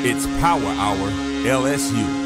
It's Power Hour LSU.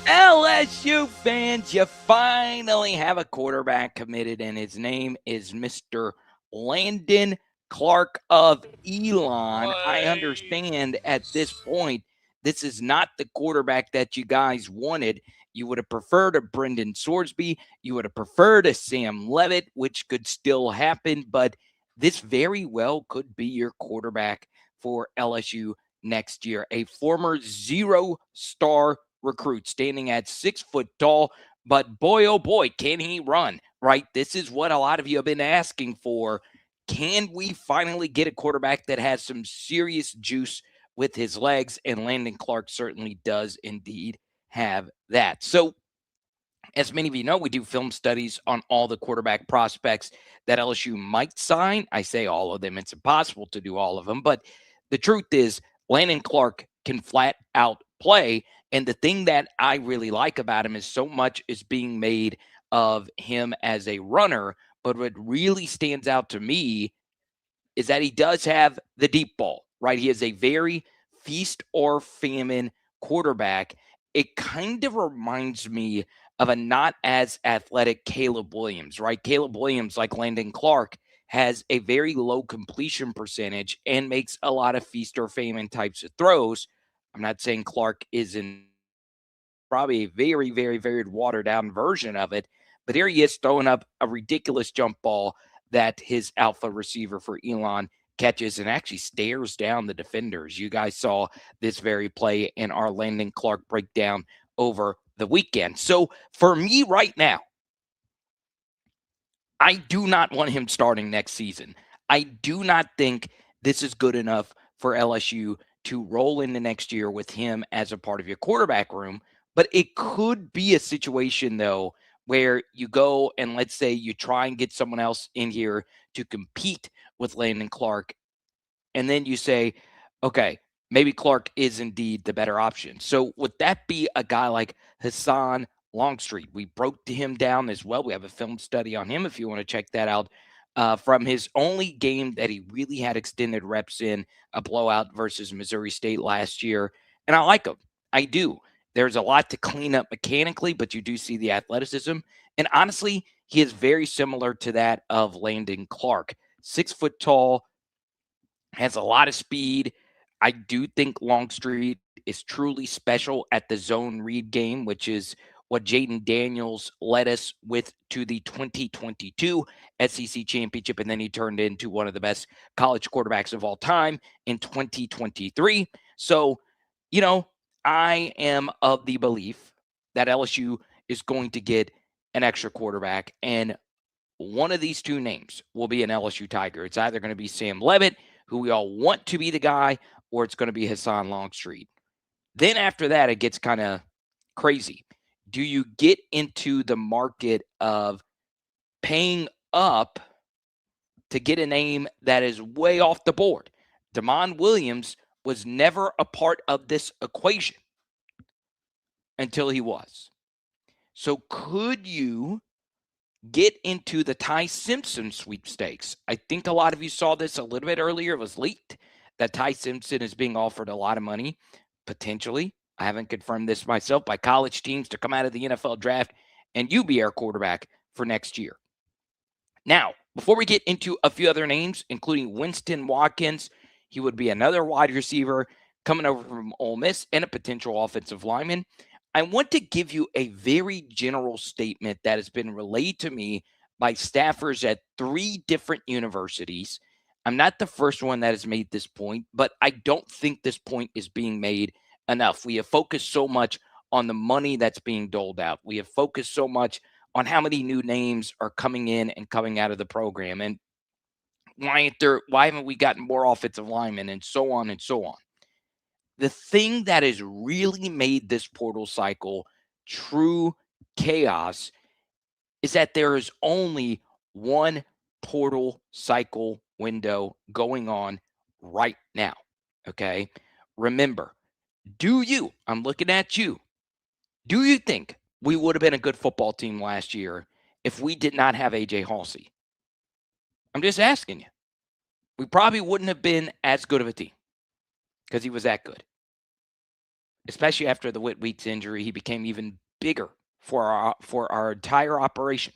LSU fans, you finally have a quarterback committed, and his name is Mr. Landen Clark of Elon. I understand at this point, this is not the quarterback that you guys wanted. You would have preferred a Brendan Sorsby. You would have preferred a Sam Levitt, which could still happen, but this very well could be your quarterback for LSU next year. A former zero-star recruit standing at 6 foot tall, but boy, oh boy, can he run, right? This is what a lot of you have been asking for. Can we finally get a quarterback that has some serious juice with his legs? And Landen Clark certainly does indeed have that. So, as many of you know, we do film studies on all the quarterback prospects that LSU might sign. I say all of them. It's impossible to do all of them. But the truth is, Landen Clark can flat out play. And the thing that I really like about him is so much is being made of him as a runner. But what really stands out to me is that he does have the deep ball, right? He is a very feast or famine quarterback. It kind of reminds me of a not as athletic Caleb Williams, right? Caleb Williams, like Landen Clark, has a very low completion percentage and makes a lot of feast or famine types of throws. I'm not saying Clark isn't probably a very, very, very watered down version of it, but here he is throwing up a ridiculous jump ball that his alpha receiver for Elon catches and actually stares down the defenders. You guys saw this very play in our Landen Clark breakdown over the weekend. So for me right now, I do not want him starting next season. I do not think this is good enough for LSU to roll into next year with him as a part of your quarterback room. But it could be a situation, though, where you go and let's say you try and get someone else in here to compete with Landen Clark. And then you say, okay, maybe Clark is indeed the better option. So would that be a guy like Hassan Longstreet? We broke him down as well. We have a film study on him if you want to check that out. From his only game that he really had extended reps in, a blowout versus Missouri State last year. And I like him. I do. There's a lot to clean up mechanically, but you do see the athleticism. And honestly, he is very similar to that of Landen Clark. 6 foot tall, has a lot of speed. I do think Longstreet is truly special at the zone read game, which is what Jaden Daniels led us with to the 2022 SEC championship. And then he turned into one of the best college quarterbacks of all time in 2023. So, I am of the belief that LSU is going to get an extra quarterback. And one of these two names will be an LSU Tiger. It's either going to be Sam Levitt, who we all want to be the guy, or it's going to be Hassan Longstreet. Then after that, it gets kind of crazy. Do you get into the market of paying up to get a name that is way off the board? Damon Williams was never a part of this equation until he was. So could you get into the Ty Simpson sweepstakes? I think a lot of you saw this a little bit earlier. It was leaked that Ty Simpson is being offered a lot of money, potentially. I haven't confirmed this myself, by college teams to come out of the NFL draft and you be our quarterback for next year. Now, Before we get into a few other names, including Winston Watkins, he would be another wide receiver coming over from Ole Miss and a potential offensive lineman. I want to give you a very general statement that has been relayed to me by staffers at 3 different universities. I'm not the first one that has made this point, but I don't think this point is being made enough. We have focused so much on the money that's being doled out. We have focused so much on how many new names are coming in and coming out of the program, and why haven't we gotten more offensive linemen, and so on and so on. The thing that has really made this portal cycle true chaos is that there is only one portal cycle window going on right now. Okay. Remember, I'm looking at you, do you think we would have been a good football team last year if we did not have AJ Halsey? I'm just asking you. We probably wouldn't have been as good of a team because he was that good. Especially after the Whit Weeks injury, he became even bigger for our entire operation.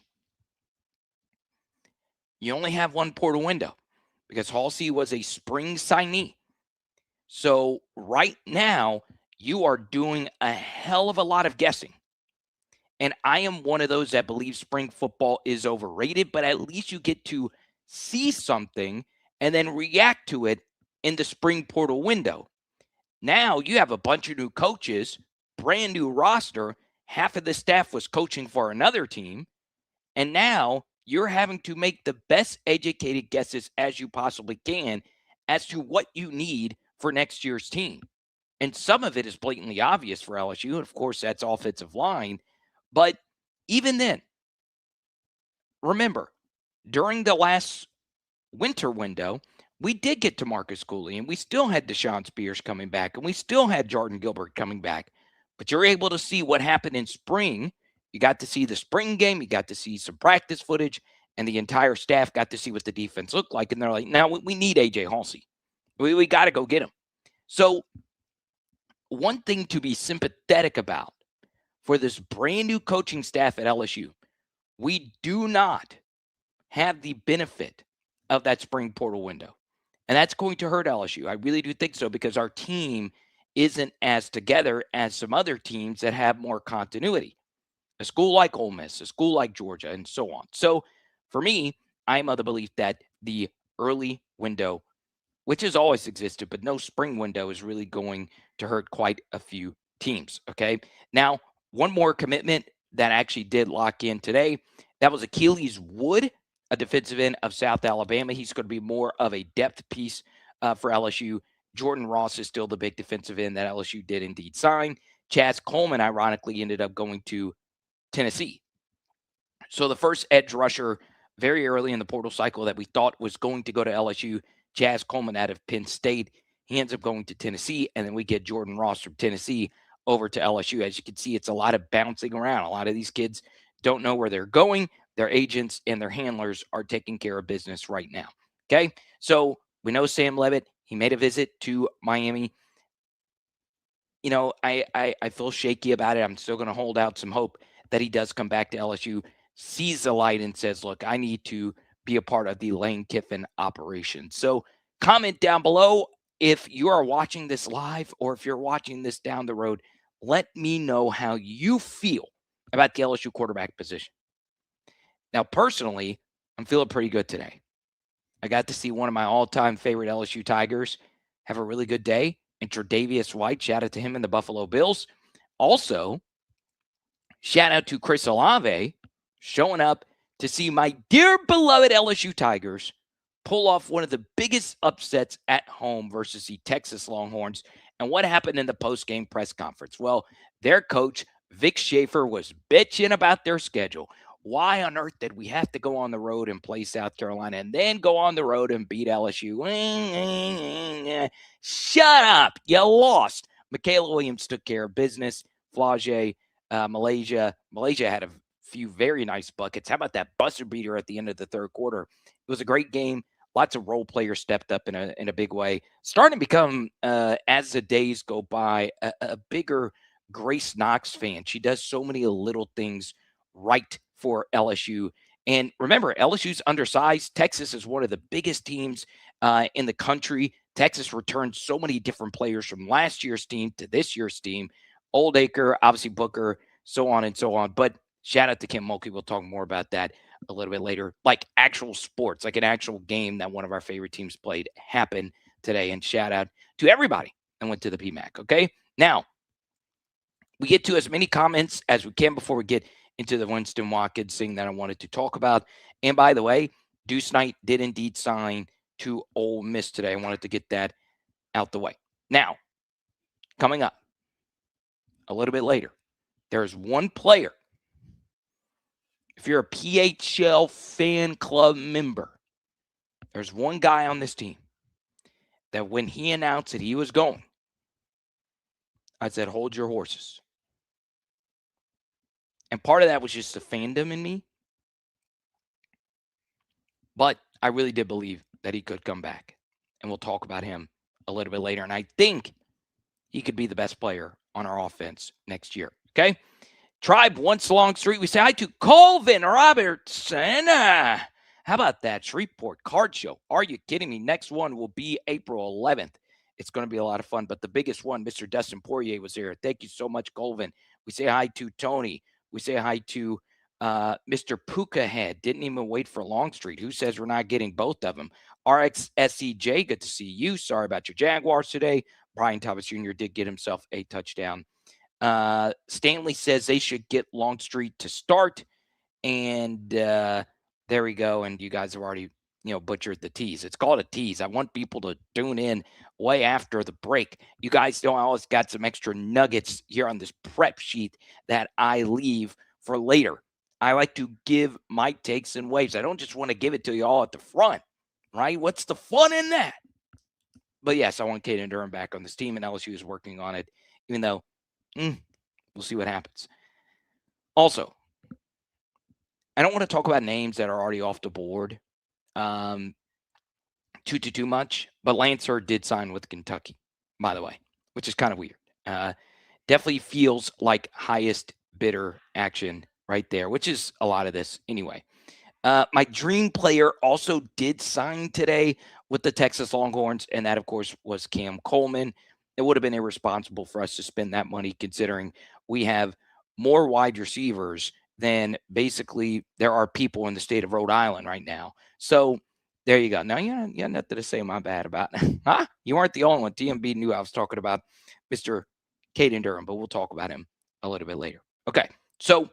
You only have one portal window because Halsey was a spring signee. So right now, you are doing a hell of a lot of guessing. And I am one of those that believes spring football is overrated, but at least you get to see something and then react to it in the spring portal window. Now you have a bunch of new coaches, brand new roster. Half of the staff was coaching for another team. And now you're having to make the best educated guesses as you possibly can as to what you need for next year's team. And some of it is blatantly obvious for LSU. And of course, that's offensive line. But even then, remember, during the last winter window, we did get to Marcus Cooley, and we still had Deshaun Spears coming back, and we still had Jordan Gilbert coming back. But you're able to see what happened in spring. You got to see the spring game. You got to see some practice footage, and the entire staff got to see what the defense looked like. And they're like, now we need A.J. Halsey. We got to go get him. So one thing to be sympathetic about for this brand new coaching staff at LSU, we do not have the benefit of that spring portal window. And that's going to hurt LSU. I really do think so because our team isn't as together as some other teams that have more continuity. A school like Ole Miss, a school like Georgia, and so on. So for me, I'm of the belief that the early window, which has always existed, but no spring window, is really going to hurt quite a few teams. Okay. Now, one more commitment that actually did lock in today. That was Achilles Wood, a defensive end of South Alabama. He's going to be more of a depth piece for LSU. Jordan Ross is still the big defensive end that LSU did indeed sign. Chaz Coleman, ironically, ended up going to Tennessee. So the first edge rusher very early in the portal cycle that we thought was going to go to LSU, Chaz Coleman out of Penn State, he ends up going to Tennessee, and then we get Jordan Ross from Tennessee over to LSU. As you can see, it's a lot of bouncing around. A lot of these kids don't know where they're going. Their agents and their handlers are taking care of business right now. Okay, so we know Sam Levitt. He made a visit to Miami. You know, I feel shaky about it. I'm still going to hold out some hope that he does come back to LSU, sees the light, and says, look, I need to be a part of the Lane Kiffin operation. So comment down below if you are watching this live or if you're watching this down the road. Let me know how you feel about the LSU quarterback position. Now, personally, I'm feeling pretty good today. I got to see one of my all-time favorite LSU Tigers have a really good day. And Tre'Davious White, shout out to him and the Buffalo Bills. Also, shout out to Chris Olave showing up to see my dear beloved LSU Tigers pull off one of the biggest upsets at home versus the Texas Longhorns. And what happened in the post-game press conference? Well, their coach, Vic Schaefer, was bitching about their schedule. Why on earth did we have to go on the road and play South Carolina and then go on the road and beat LSU? Shut up. You lost. Michaela Williams took care of business. Flage, Malaysia had a few very nice buckets. How about that buzzer beater at the end of the third quarter? It was a great game. Lots of role players stepped up in a big way. Starting to become, as the days go by, a bigger Grace Knox fan. She does so many little things right for LSU And remember, LSU's undersized. Texas is one of the biggest teams in the country. Texas returned so many different players from last year's team to this year's team. Oldacre, obviously Booker, so on and so on. But shout out to Kim Mulkey. We'll talk more about that a little bit later. Like actual sports, like an actual game that one of our favorite teams played happened today. And shout out to everybody that went to the PMAC. Okay. Now, we get to as many comments as we can before we get into the Winston Watkins thing that I wanted to talk about. And by the way, Deuce Knight did indeed sign to Ole Miss today. I wanted to get that out the way. Now, coming up a little bit later, there's one player. If you're a PHL fan club member, there's one guy on this team that when he announced that he was going, I said, hold your horses. And part of that was just the fandom in me. But I really did believe that he could come back. And we'll talk about him a little bit later. And I think he could be the best player on our offense next year. Okay? Tribe, once Longstreet. We say hi to Colvin Robertson. How about that? Shreveport Card Show. Are you kidding me? Next one will be April 11th. It's going to be a lot of fun. But the biggest one, Mr. Dustin Poirier was there. Thank you so much, Colvin. We say hi to Tony. We say hi to Mr. Puka Head. Didn't even wait for Longstreet. Who says we're not getting both of them? RXSEJ, good to see you. Sorry about your Jaguars today. Brian Thomas Jr. did get himself a touchdown. Stanley says they should get Longstreet to start. And there we go. And you guys have already, butchered the tease. It's called a tease. I want people to tune in way after the break. You guys know I always got some extra nuggets here on this prep sheet that I leave for later. I like to give my takes and waves. I don't just want to give it to you all at the front, right? What's the fun in that? But yes, I want Caden Durham back on this team, and LSU is working on it, even though we'll see what happens. Also, I don't want to talk about names that are already off the board too much, but Lancer did sign with Kentucky, by the way, which is kind of weird. Definitely feels like highest bidder action right there, which is a lot of this anyway. My dream player also did sign today with the Texas Longhorns, and that, of course, was Cam Coleman. It would have been irresponsible for us to spend that money considering we have more wide receivers than basically there are people in the state of Rhode Island right now. So there you go. Now, you have nothing to say my bad about. Huh? You weren't the only one. TMB knew I was talking about Mr. Caden Durham, but we'll talk about him a little bit later. Okay, so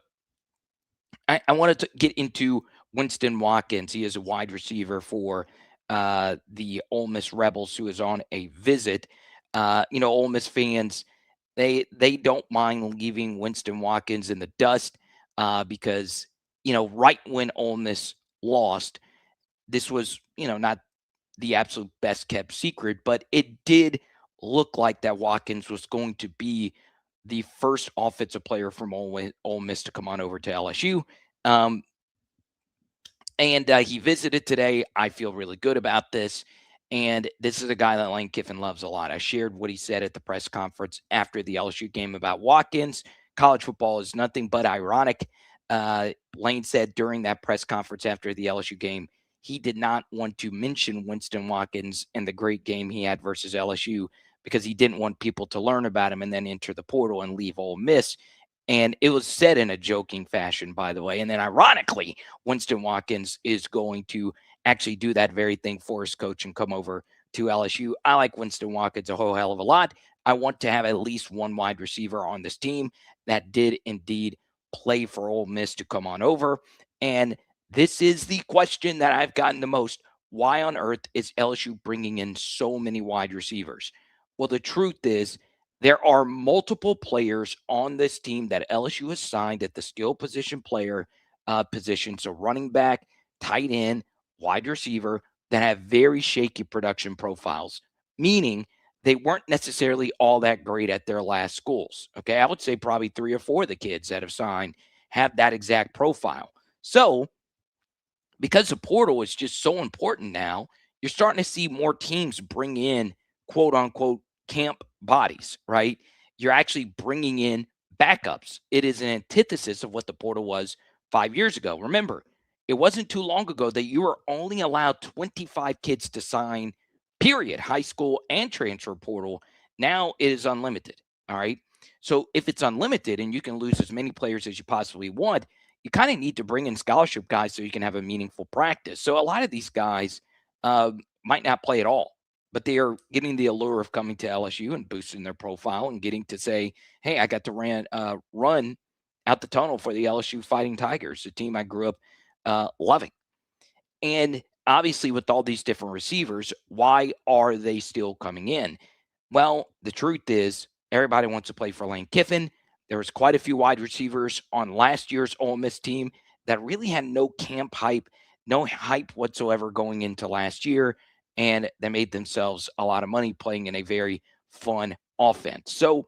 I wanted to get into Winston Watkins. He is a wide receiver for the Ole Miss Rebels who is on a visit. Ole Miss fans, they don't mind leaving Winston Watkins in the dust because, right when Ole Miss lost, this was, not the absolute best kept secret, but it did look like that Watkins was going to be the first offensive player from Ole Miss to come on over to LSU. And he visited today. I feel really good about this. And this is a guy that Lane Kiffin loves a lot. I shared what he said at the press conference after the LSU game about Watkins. College football is nothing but ironic. Lane said during that press conference after the LSU game, he did not want to mention Winston Watkins and the great game he had versus LSU because he didn't want people to learn about him and then enter the portal and leave Ole Miss. And it was said in a joking fashion, by the way. And then ironically, Winston Watkins is going to actually do that very thing for his coach and come over to LSU. I like Winston Watkins a whole hell of a lot. I want to have at least one wide receiver on this team that did indeed play for Ole Miss to come on over. And this is the question that I've gotten the most. Why on earth is LSU bringing in so many wide receivers? Well, the truth is there are multiple players on this team that LSU has signed at the skill position player position. So running back, tight end, wide receiver that have very shaky production profiles, meaning they weren't necessarily all that great at their last schools. Okay, I would say probably 3 or 4 of the kids that have signed have that exact profile. So because the portal is just so important now, you're starting to see more teams bring in quote unquote camp bodies, right? You're actually bringing in backups. It is an antithesis of what the portal was 5 years ago. Remember, It wasn't too long ago that you were only allowed 25 kids to sign, period, high school and transfer portal. Now it is unlimited. All right. So if it's unlimited and you can lose as many players as you possibly want, you kind of need to bring in scholarship guys so you can have a meaningful practice. So a lot of these guys might not play at all, but they are getting the allure of coming to LSU and boosting their profile and getting to say, hey, I got to run out the tunnel for the LSU Fighting Tigers, the team I grew up loving. And obviously, with all these different receivers, why are they still coming in? Well, the truth is, everybody wants to play for Lane Kiffin. There was quite a few wide receivers on last year's Ole Miss team that really had no camp hype, no hype whatsoever going into last year, and they made themselves a lot of money playing in a very fun offense. So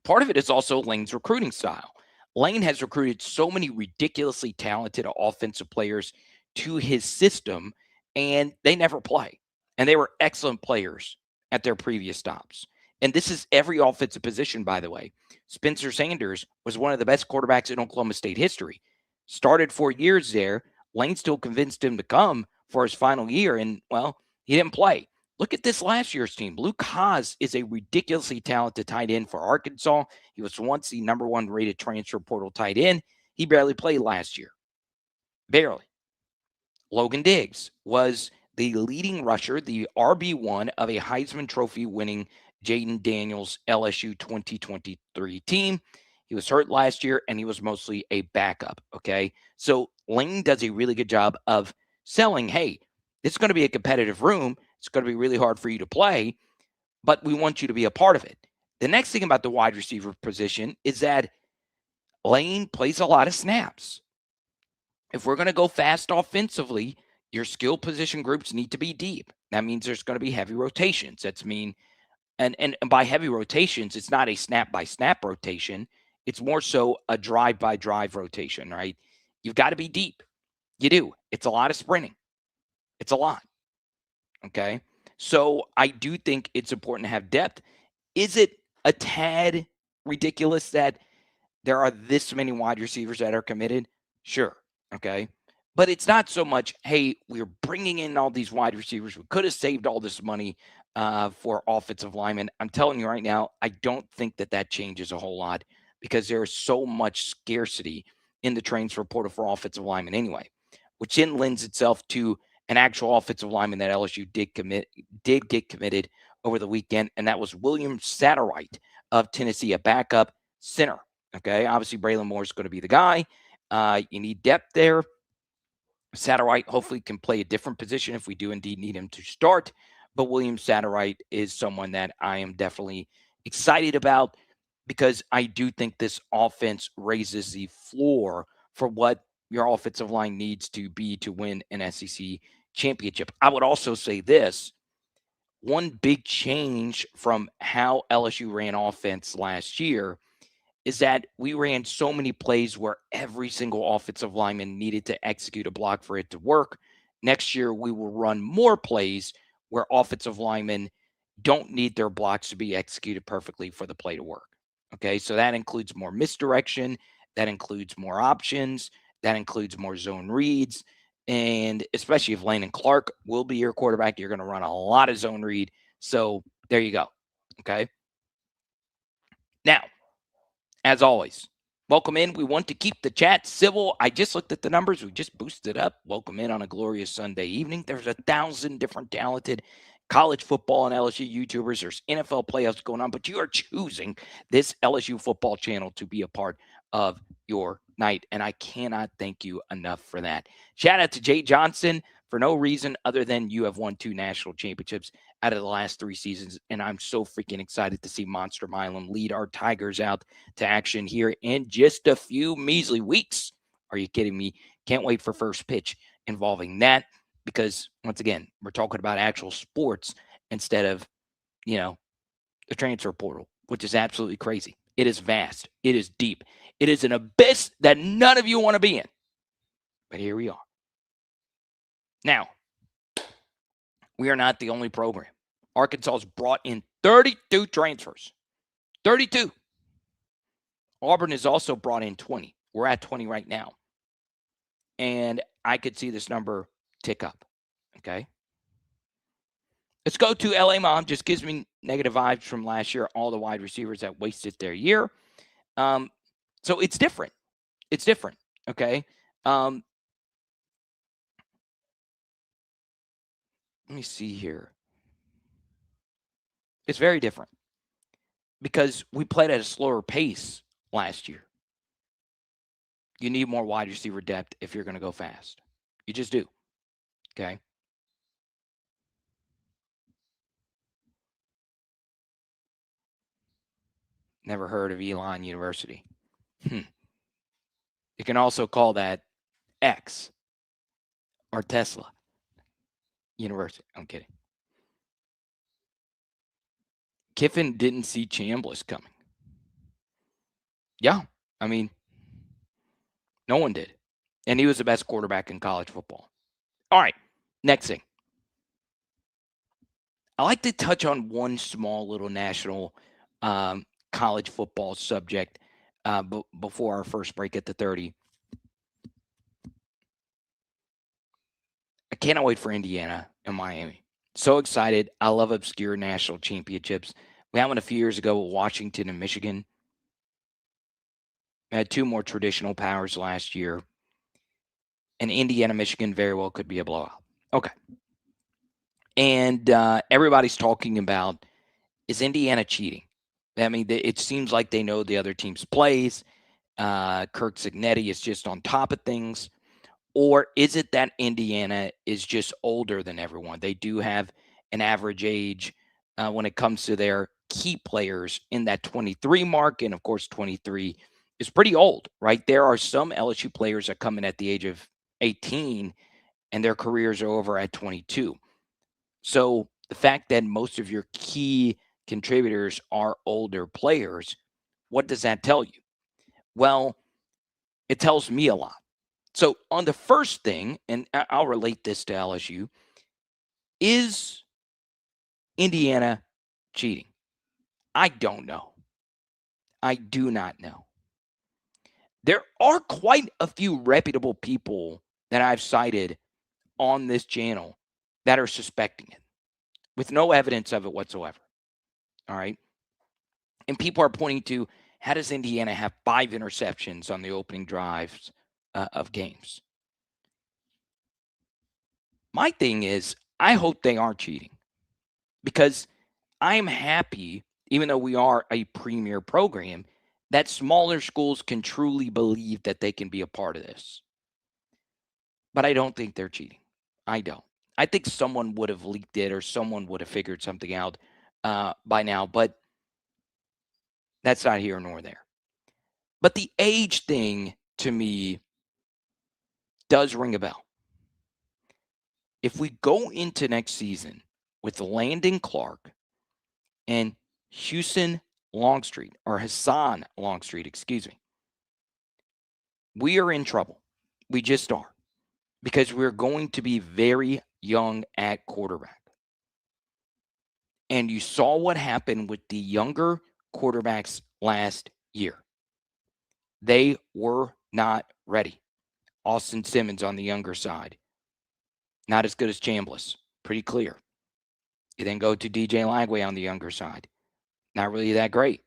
part of it is also Lane's recruiting style. Lane has recruited so many ridiculously talented offensive players to his system, and they never play. And they were excellent players at their previous stops. And this is every offensive position, by the way. Spencer Sanders was one of the best quarterbacks in Oklahoma State history. Started 4 years there. Lane still convinced him to come for his final year, and, well, he didn't play. Look at this last year's team. Luke Haas is a ridiculously talented tight end for Arkansas. He was once the number one rated transfer portal tight end. He barely played last year. Barely. Logan Diggs was the leading rusher, the RB1 of a Heisman Trophy winning Jaden Daniels LSU 2023 team. He was hurt last year, and he was mostly a backup, okay? So Lane does a really good job of selling, hey, it's going to be a competitive room. It's going to be really hard for you to play, but we want you to be a part of it. The next thing about the wide receiver position is that Lane plays a lot of snaps. If we're going to go fast offensively, your skill position groups need to be deep. That means there's going to be heavy rotations. That's mean, and by heavy rotations, it's not a snap by snap rotation. It's more so a drive by drive rotation, right? You've got to be deep. You do. It's a lot of sprinting. It's a lot. Okay. So I do think it's important to have depth. Is it a tad ridiculous that there are this many wide receivers that are committed? Sure. Okay. But it's not so much, hey, we're bringing in all these wide receivers. We could have saved all this money for offensive linemen. I'm telling you right now, I don't think that changes a whole lot because there is so much scarcity in the transfer portal for offensive linemen anyway, which then lends itself to an actual offensive lineman that LSU did get committed over the weekend, and that was William Satterwhite of Tennessee, a backup center. Okay, obviously Braylon Moore is going to be the guy. You need depth there. Satterwhite hopefully can play a different position if we do indeed need him to start. But William Satterwhite is someone that I am definitely excited about because I do think this offense raises the floor for what your offensive line needs to be to win an SEC championship. I would also say this. One big change from how LSU ran offense last year is that we ran so many plays where every single offensive lineman needed to execute a block for it to work. Next year, we will run more plays where offensive linemen don't need their blocks to be executed perfectly for the play to work. Okay, so that includes more misdirection, that includes more options, that includes more zone reads. And especially if Landen Clark will be your quarterback, you're going to run a lot of zone read. So there you go. Okay. Now, as always, welcome in. We want to keep the chat civil. I just looked at the numbers. We just boosted up. Welcome in on a glorious Sunday evening. There's 1,000 different talented college football and LSU YouTubers. There's NFL playoffs going on, but you are choosing this LSU football channel to be a part of your night. And I cannot thank you enough for that. Shout out to Jay Johnson for no reason other than you have won 2 national championships out of the last 3 seasons. And I'm so freaking excited to see Monster Milam lead our Tigers out to action here in just a few measly weeks. Are you kidding me? Can't wait for first pitch involving that because, once again, we're talking about actual sports instead of, the transfer portal, which is absolutely crazy. It is vast. It is deep. It is an abyss that none of you want to be in. But here we are. Now, we are not the only program. Arkansas has brought in 32 transfers. 32. Auburn has also brought in 20. We're at 20 right now. And I could see this number tick up. Okay. Let's go to LA Mom. Just gives me negative vibes from last year. All the wide receivers that wasted their year. So it's different. It's different. Okay. Let me see here. It's very different because we played at a slower pace last year. You need more wide receiver depth if you're going to go fast. You just do. Okay. Never heard of Elon University. You can also call that X or Tesla University. I'm kidding. Kiffin didn't see Chambliss coming. Yeah. I mean, no one did. And he was the best quarterback in college football. All right. Next thing. I like to touch on one small little national college football subject before our first break at the 30. I cannot wait for Indiana and Miami. So excited. I love obscure national championships. We had one a few years ago with Washington and Michigan. We had two more traditional powers last year. And Indiana, Michigan very well could be a blowout. Okay. And everybody's talking about, is Indiana cheating? I mean, it seems like they know the other team's plays. Kirk Cignetti is just on top of things. Or is it that Indiana is just older than everyone? They do have an average age when it comes to their key players in that 23 mark. And of course, 23 is pretty old, right? There are some LSU players that come in at the age of 18 and their careers are over at 22. So the fact that most of your key contributors are older players, what does that tell you? Well, it tells me a lot. So on the first thing, and I'll relate this to LSU, is Indiana cheating? I don't know. I do not know. There are quite a few reputable people that I've cited on this channel that are suspecting it with no evidence of it whatsoever. All right. And people are pointing to, how does Indiana have 5 interceptions on the opening drives of games? My thing is, I hope they aren't cheating because I'm happy, even though we are a premier program, that smaller schools can truly believe that they can be a part of this. But I don't think they're cheating. I don't. I think someone would have leaked it or someone would have figured something out by now, but that's not here nor there. But the age thing to me does ring a bell. If we go into next season with Landen Clark and Hassan Longstreet, excuse me, we are in trouble. We just are. Because we're going to be very young at quarterback. And you saw what happened with the younger quarterbacks last year. They were not ready. Austin Simmons on the younger side, not as good as Chambliss. Pretty clear. You then go to DJ Lagway on the younger side. Not really that great.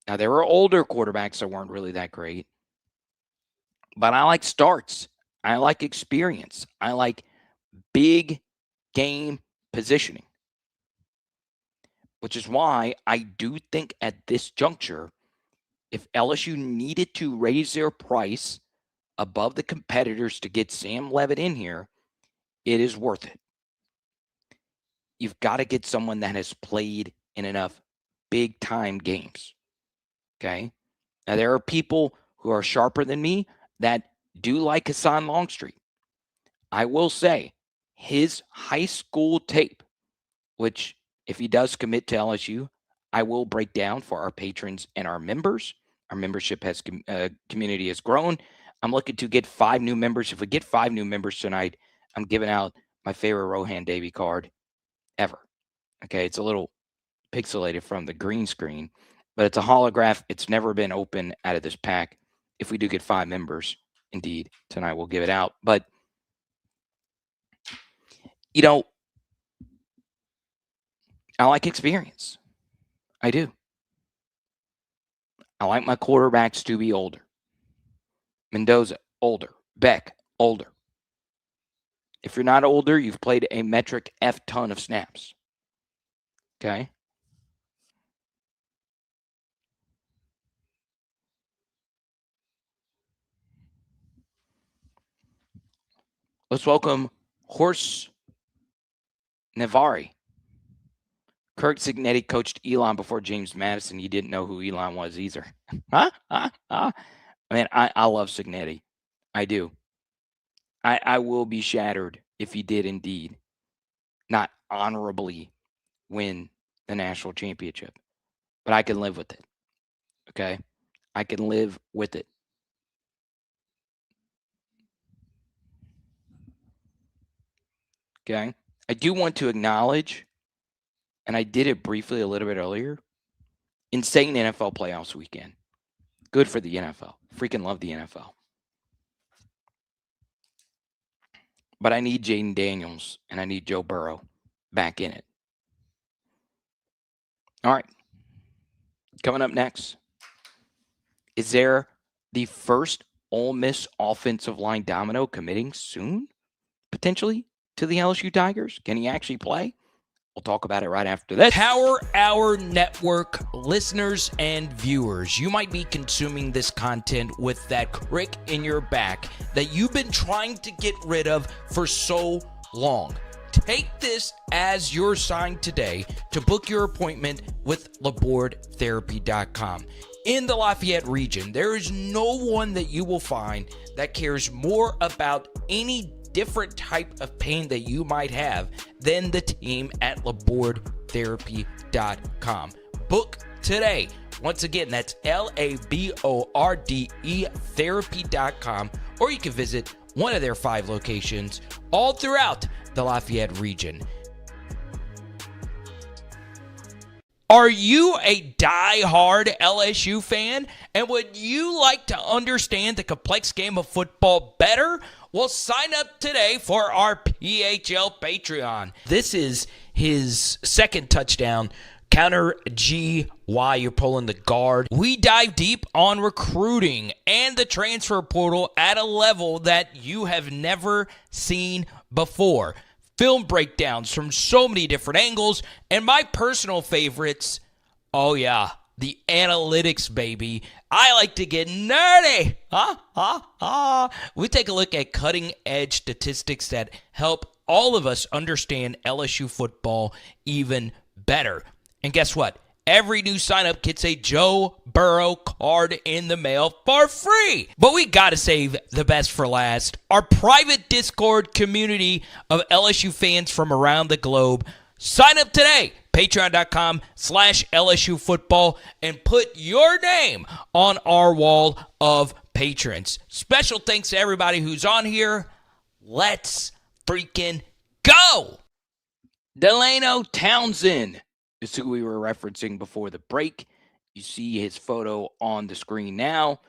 Now, there were older quarterbacks that weren't really that great. But I like starts. I like experience. I like big game positioning. Which is why I do think at this juncture, if LSU needed to raise their price above the competitors to get Sam Levitt in here, it is worth it. You've got to get someone that has played in enough big-time games. Okay? Now, there are people who are sharper than me that do like Hassan Longstreet. I will say his high school tape, which if he does commit to LSU, I will break down for our patrons and our members. Our membership community has grown. I'm looking to get 5 new members. If we get 5 new members tonight, I'm giving out my favorite Rohan Davey card ever. Okay, it's a little pixelated from the green screen, but it's a holograph. It's never been open out of this pack. If we do get 5 members, indeed, tonight we'll give it out. But, you know, I like experience. I do. I like my quarterbacks to be older. Mendoza, older. Beck, older. If you're not older, you've played a metric F ton of snaps. Okay? Let's welcome Horse Navari. Kirk Cignetti coached Elon before James Madison. You didn't know who Elon was either. Man, I love Cignetti. I do. I will be shattered if he did indeed not honorably win the national championship. But I can live with it. Okay? I can live with it. Okay? I do want to acknowledge, and I did it briefly a little bit earlier, insane NFL playoffs weekend. Good for the NFL. Freaking love the NFL. But I need Jaden Daniels and I need Joe Burrow back in it. All right. Coming up next, is there the first Ole Miss offensive line domino committing soon, potentially, to the LSU Tigers? Can he actually play? We'll talk about it right after this. Power Hour Network listeners and viewers, you might be consuming this content with that crick in your back that you've been trying to get rid of for so long. Take this as your sign today to book your appointment with LabordTherapy.com. In the Lafayette region, there is no one that you will find that cares more about any different type of pain that you might have than the team at LabordTherapy.com. Book today. Once again, that's LABORDE therapy.com, or you can visit one of their 5 locations all throughout the Lafayette region. Are you a die-hard LSU fan, and would you like to understand the complex game of football better? Well, sign up today for our PHL Patreon. This is his second touchdown. Counter G while you're pulling the guard. We dive deep on recruiting and the transfer portal at a level that you have never seen before. Film breakdowns from so many different angles, and my personal favorites, oh yeah, the analytics, baby. I like to get nerdy. We take a look at cutting-edge statistics that help all of us understand LSU football even better. And guess what? Every new sign-up gets a Joe Burrow card in the mail for free. But we got to save the best for last. Our private Discord community of LSU fans from around the globe. Sign up today. Patreon.com/LSU football and put your name on our wall of patrons. Special thanks to everybody who's on here. Let's freaking go. Delano Townsend is who we were referencing before the break. You see his photo on the screen now.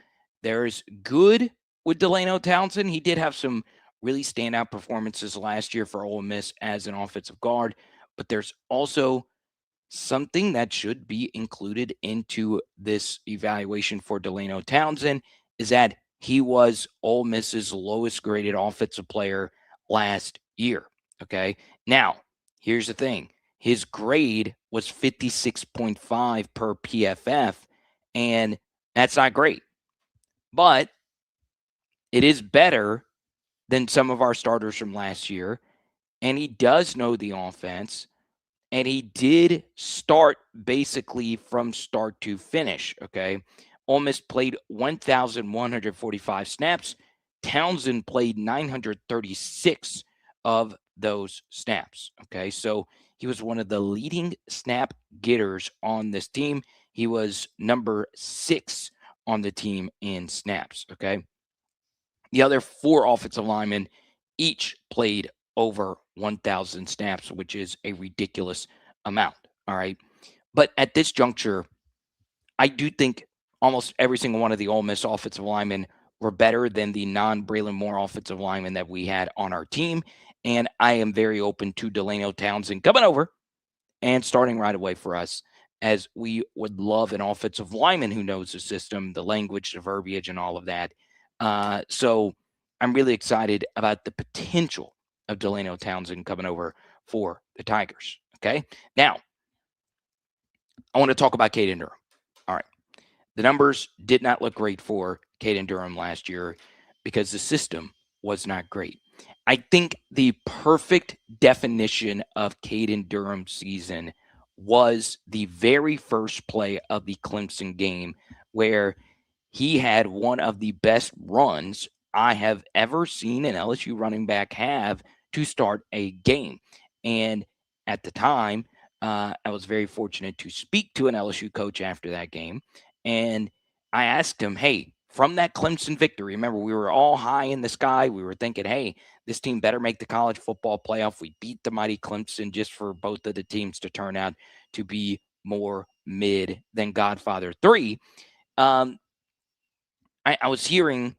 There's good with Delano Townsend. He did have some really standout performances last year for Ole Miss as an offensive guard, but there's also something that should be included into this evaluation for Delano Townsend is that he was Ole Miss's lowest graded offensive player last year. Okay. Now, here's the thing. His grade was 56.5 per PFF, and that's not great. But it is better than some of our starters from last year, and he does know the offense, and he did start basically from start to finish, okay? Ole Miss played 1,145 snaps. Townsend played 936 of those snaps, okay? So he was one of the leading snap getters on this team. He was number 6 on the team in snaps, okay? The other 4 offensive linemen each played over 1,000 snaps, which is a ridiculous amount, all right? But at this juncture, I do think almost every single one of the Ole Miss offensive linemen were better than the non-Braylon Moore offensive linemen that we had on our team. And I am very open to Delano Townsend coming over and starting right away for us, as we would love an offensive lineman who knows the system, the language, the verbiage, and all of that. So I'm really excited about the potential of Delano Townsend coming over for the Tigers. Okay. Now, I want to talk about Caden Durham. All right. The numbers did not look great for Caden Durham last year because the system was not great. I think the perfect definition of Caden Durham's season was the very first play of the Clemson game, where he had one of the best runs I have ever seen an LSU running back have to start a game. And at the time, I was very fortunate to speak to an LSU coach after that game. And I asked him, hey, from that Clemson victory, remember, we were all high in the sky. We were thinking, hey, this team better make the college football playoff. We beat the mighty Clemson, just for both of the teams to turn out to be more mid than Godfather 3. I was hearing,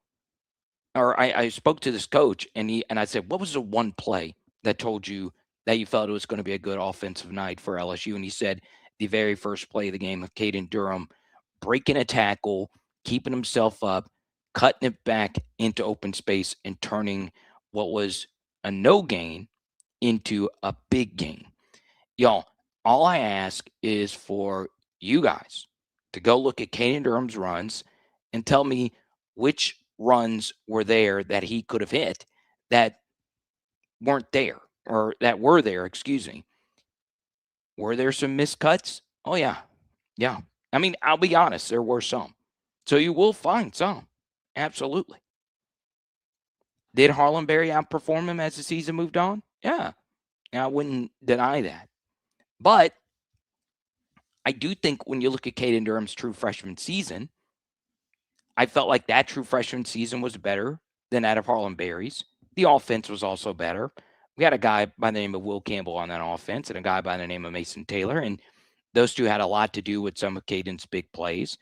or I spoke to this coach, and I said, what was the one play that told you that you felt it was going to be a good offensive night for LSU? And he said the very first play of the game of Caden Durham breaking a tackle, keeping himself up, cutting it back into open space, and turning what was a no gain into a big gain. Y'all, all I ask is for you guys to go look at Caden Durham's runs and tell me which runs were there that he could have hit that weren't there, or that were there, excuse me. Were there some missed cuts? Oh, yeah. Yeah. I mean, I'll be honest, there were some. So you will find some. Absolutely. Did Harlan Berry outperform him as the season moved on? Yeah. I wouldn't deny that. But I do think when you look at Caden Durham's true freshman season, I felt like that true freshman season was better than that of Harlan Berry's. The offense was also better. We had a guy by the name of Will Campbell on that offense and a guy by the name of Mason Taylor, and those two had a lot to do with some of Caden's big plays.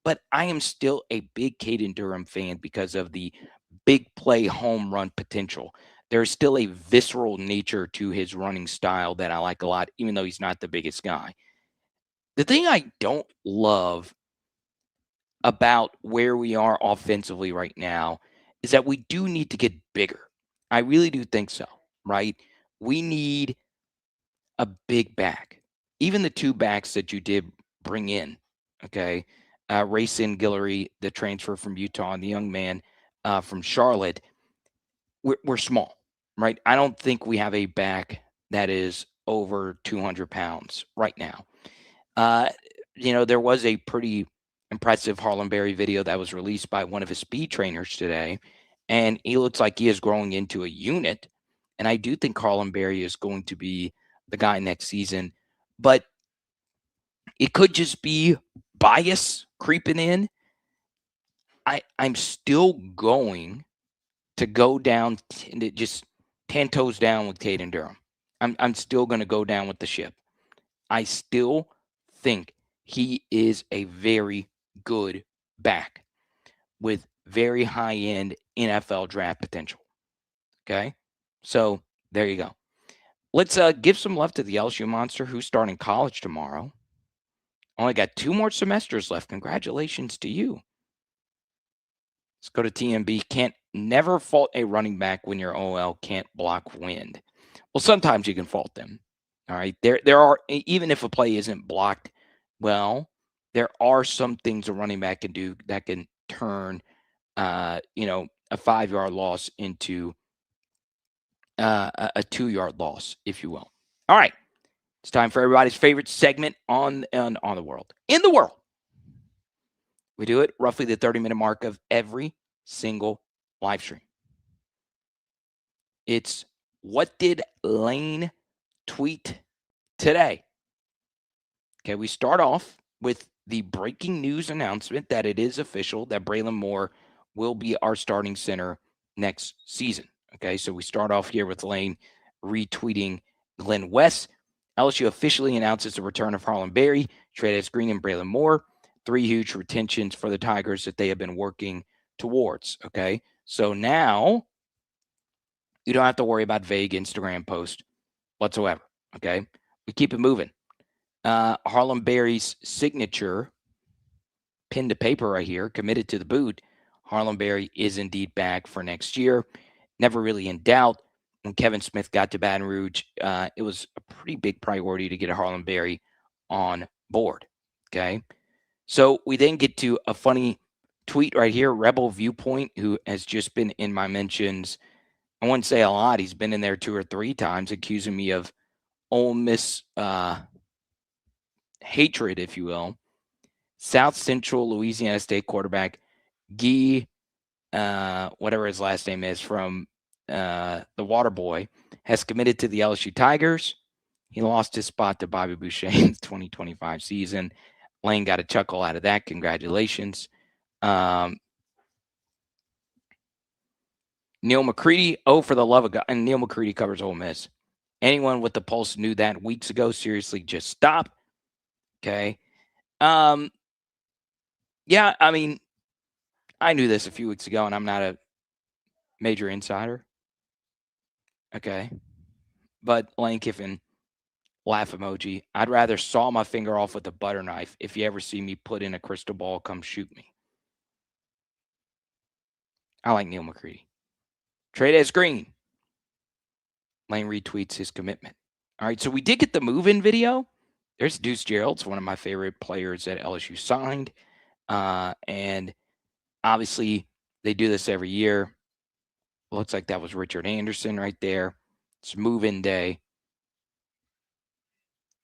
But I am still a big Caden Durham fan because of the big play home run potential. There's still a visceral nature to his running style that I like a lot, even though he's not the biggest guy. The thing I don't love about where we are offensively right now is that we do need to get bigger. I really do think so, right? We need a big back. Even the two backs that you did bring in, okay? Rayson Guillory, the transfer from Utah, and the young man from Charlotte, we're small, right? I don't think we have a back that is over 200 pounds right now. There was a pretty impressive Harlan Berry video that was released by one of his speed trainers today, and he looks like he is growing into a unit. And I do think Harlan Berry is going to be the guy next season, but it could just be bias creeping in. I'm still going to go down just 10 toes down with Caden Durham. I'm still going to go down with the ship. I still think he is a very good back with very high-end NFL draft potential. Okay? So there you go. Let's give some love to the LSU Monster, who's starting college tomorrow. Only got 2 more semesters left. Congratulations to you. Let's go to TMB. Can't never fault a running back when your OL can't block wind. Well, sometimes you can fault them. All right. There are, even if a play isn't blocked well, there are some things a running back can do that can turn a 5-yard loss into a 2-yard loss, if you will. All right. It's time for everybody's favorite segment on the world. In the world. We do it roughly the 30-minute mark of every single live stream. It's what did Lane tweet today? Okay, we start off with the breaking news announcement that it is official that Braylon Moore will be our starting center next season. Okay, so we start off here with Lane retweeting Glenn West. LSU officially announces the return of Harlan Berry, Trey'Dez Green, and Braylon Moore. 3 huge retentions for the Tigers that they have been working towards. Okay. So now you don't have to worry about vague Instagram posts whatsoever. Okay. We keep it moving. Harlem Berry's signature pinned to paper right here, committed to the boot. Harlem Berry is indeed back for next year. Never really in doubt. When Kevin Smith got to Baton Rouge, it was a pretty big priority to get a Harlem Berry on board. Okay. So we then get to a funny tweet right here. Rebel Viewpoint, who has just been in my mentions, I wouldn't say a lot. He's been in there 2 or 3 times, accusing me of Ole Miss hatred, if you will. South Central Louisiana State quarterback Guy, whatever his last name is, from the Water Boy, has committed to the LSU Tigers. He lost his spot to Bobby Boucher in the 2025 season. Lane got a chuckle out of that. Congratulations. Neil McCready, for the love of God. And Neil McCready covers Ole Miss. Anyone with the pulse knew that weeks ago. Seriously, just stop. Okay. Yeah, I mean, I knew this a few weeks ago, and I'm not a major insider. Okay. But Lane Kiffin, laugh emoji. I'd rather saw my finger off with a butter knife. If you ever see me put in a crystal ball, come shoot me. I like Neil McCready. Trade as green. Lane retweets his commitment. All right, so we did get the move-in video. There's Deuce Gerald's one of my favorite players that LSU signed. And obviously, they do this every year. Looks like that was Richard Anderson right there. It's move-in day.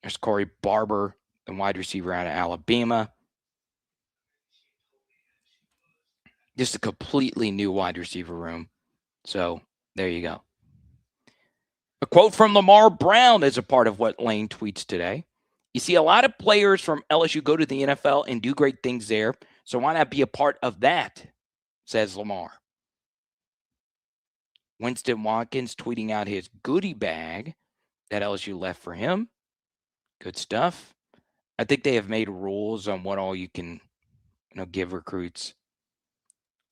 There's Corey Barber, the wide receiver out of Alabama. Just a completely new wide receiver room. So there you go. A quote from Lamar Brown is a part of what Lane tweets today. You see a lot of players from LSU go to the NFL and do great things there. So why not be a part of that, says Lamar. Winston Watkins tweeting out his goodie bag that LSU left for him. Good stuff. I think they have made rules on what all you can give recruits.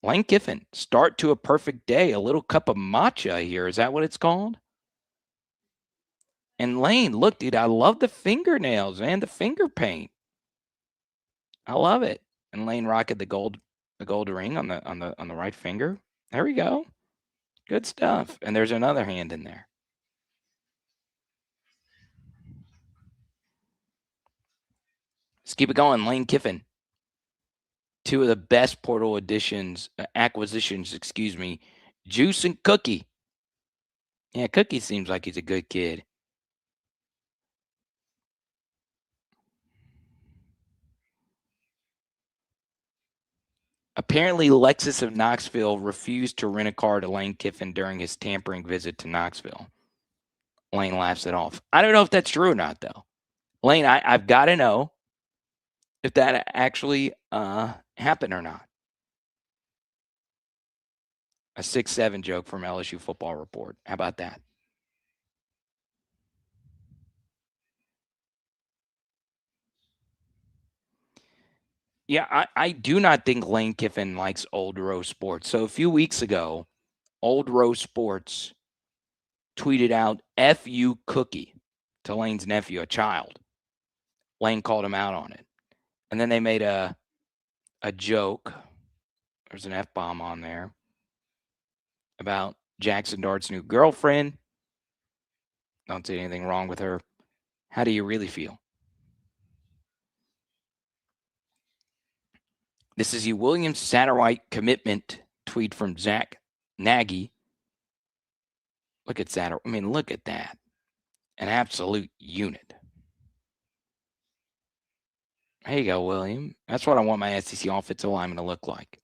Lane Kiffin, start to a perfect day. A little cup of matcha here. Is that what it's called? And Lane, look, dude, I love the fingernails, man. The finger paint. I love it. And Lane rocking the gold ring on the right finger. There we go. Good stuff. And there's another hand in there. Let's keep it going. Lane Kiffin. 2 of the best portal acquisitions, Juice and Cookie. Yeah, Cookie seems like he's a good kid. Apparently, Lexus of Knoxville refused to rent a car to Lane Kiffin during his tampering visit to Knoxville. Lane laughs it off. I don't know if that's true or not, though. Lane, I've got to know if that actually happened or not. A 6-7 joke from LSU Football Report. How about that? Yeah, I do not think Lane Kiffin likes Old Rose Sports. So a few weeks ago, Old Rose Sports tweeted out "F-U Cookie" to Lane's nephew, a child. Lane called him out on it. And then they made a joke. There's an F-bomb on there about Jackson Dart's new girlfriend. Don't see anything wrong with her. How do you really feel? This is a Williams Satterwhite commitment tweet from Zach Nagy. Look at Satterwhite. I mean, look at that. An absolute unit. There you go, William. That's what I want my SEC offensive lineman to look like.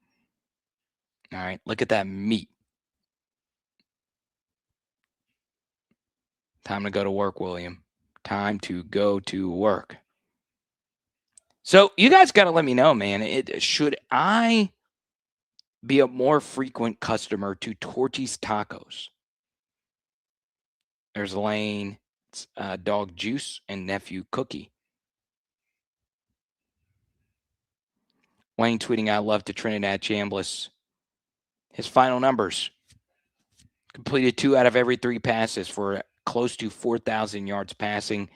All right, look at that meat. Time to go to work, William. Time to go to work. So you guys got to let me know, man. Should I be a more frequent customer to Torchy's Tacos? There's Lane, Dog Juice, and Nephew Cookie. Wayne tweeting out love to Trinidad Chambliss. His final numbers: completed 2 out of every 3 passes for close to 4,000 yards passing,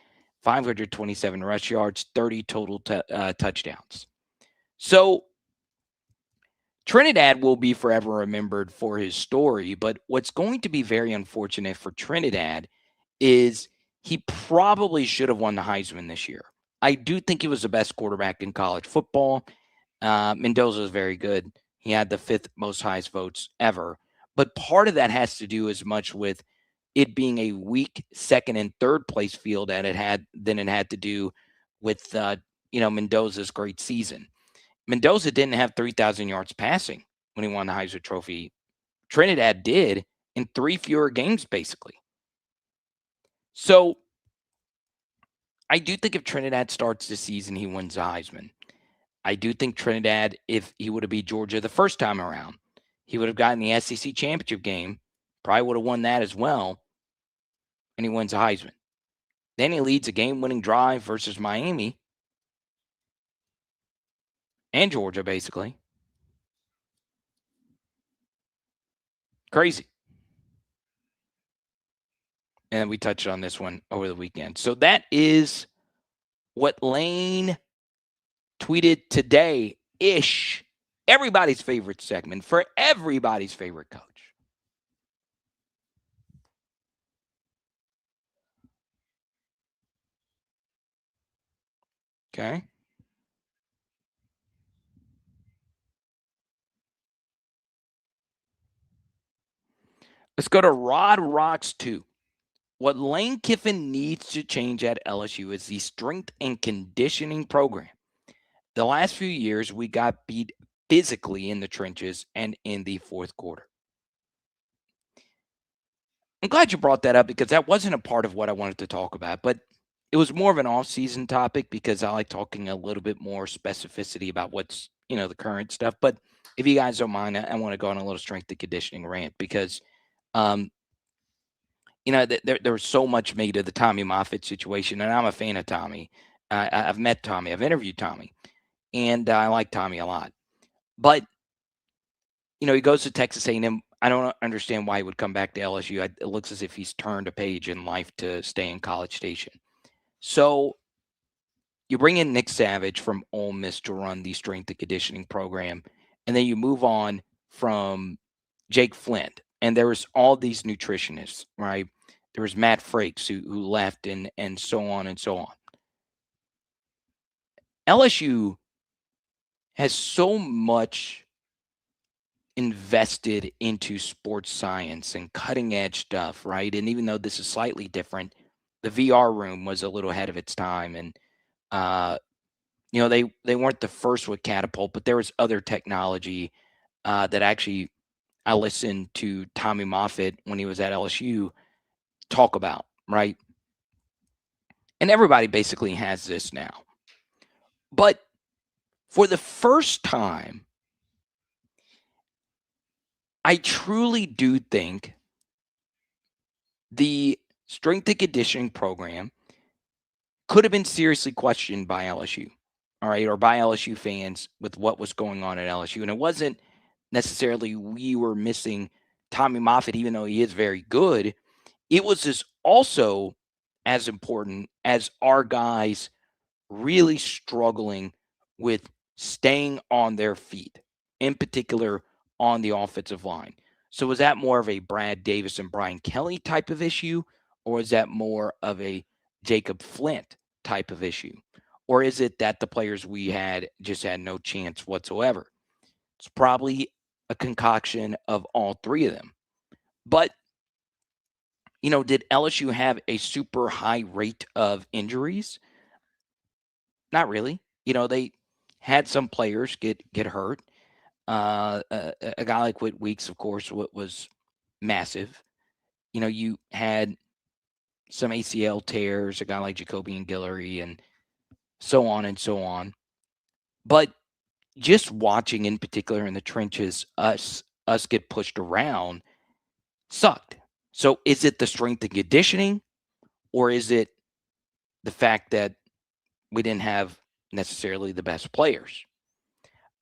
527 rush yards, 30 total touchdowns. So Trinidad will be forever remembered for his story, but what's going to be very unfortunate for Trinidad is he probably should have won the Heisman this year. I do think he was the best quarterback in college football. Mendoza was very good. He had the 5th most highest votes ever. But part of that has to do as much with it being a weak second and third place field than it had to do with Mendoza's great season. Mendoza didn't have 3,000 yards passing when he won the Heisman Trophy. Trinidad did in 3 fewer games, basically. So I do think if Trinidad starts the season, he wins the Heisman. I do think Trinidad, if he would have beat Georgia the first time around, he would have gotten the SEC championship game, probably would have won that as well, and he wins a Heisman. Then he leads a game-winning drive versus Miami and Georgia, basically. Crazy. And we touched on this one over the weekend. So that is what Lane tweeted today-ish. Everybody's favorite segment for everybody's favorite coach. Okay. Let's go to Rod Rocks 2. What Lane Kiffin needs to change at LSU is the strength and conditioning program. The last few years, we got beat physically in the trenches and in the fourth quarter. I'm glad you brought that up because that wasn't a part of what I wanted to talk about, but it was more of an off-season topic because I like talking a little bit more specificity about what's, the current stuff. But if you guys don't mind, I want to go on a little strength and conditioning rant because there was so much made of the Tommy Moffitt situation, and I'm a fan of Tommy. I've met Tommy. I've interviewed Tommy, and I like Tommy a lot. But, he goes to Texas A&M. I don't understand why he would come back to LSU. It looks as if he's turned a page in life to stay in College Station. So you bring in Nick Savage from Ole Miss to run the strength and conditioning program, and then you move on from Jake Flint. And there was all these nutritionists, right? There was Matt Frakes who left and so on and so on. LSU has so much invested into sports science and cutting edge stuff, right? And even though this is slightly different, the VR room was a little ahead of its time. And, they weren't the first with Catapult, but there was other technology that actually I listened to Tommy Moffitt when he was at LSU talk about, right? And everybody basically has this now. But for the first time, I truly do think the strength and conditioning program could have been seriously questioned by LSU, all right, or by LSU fans with what was going on at LSU. And it wasn't necessarily we were missing Tommy Moffitt, even though he is very good. It was also as important as our guys really struggling with staying on their feet, in particular on the offensive line. So was that more of a Brad Davis and Brian Kelly type of issue, or is that more of a Jacob Flint type of issue? Or is it that the players we had just had no chance whatsoever? It's probably a concoction of all three of them. But, did LSU have a super high rate of injuries? Not really. They had some players get hurt. A guy like Whit Weeks, of course, was massive. You had some ACL tears, a guy like Jacoby and Guillory, and so on and so on. But just watching, in particular in the trenches, us get pushed around sucked. So is it the strength and conditioning, or is it the fact that we didn't have necessarily the best players?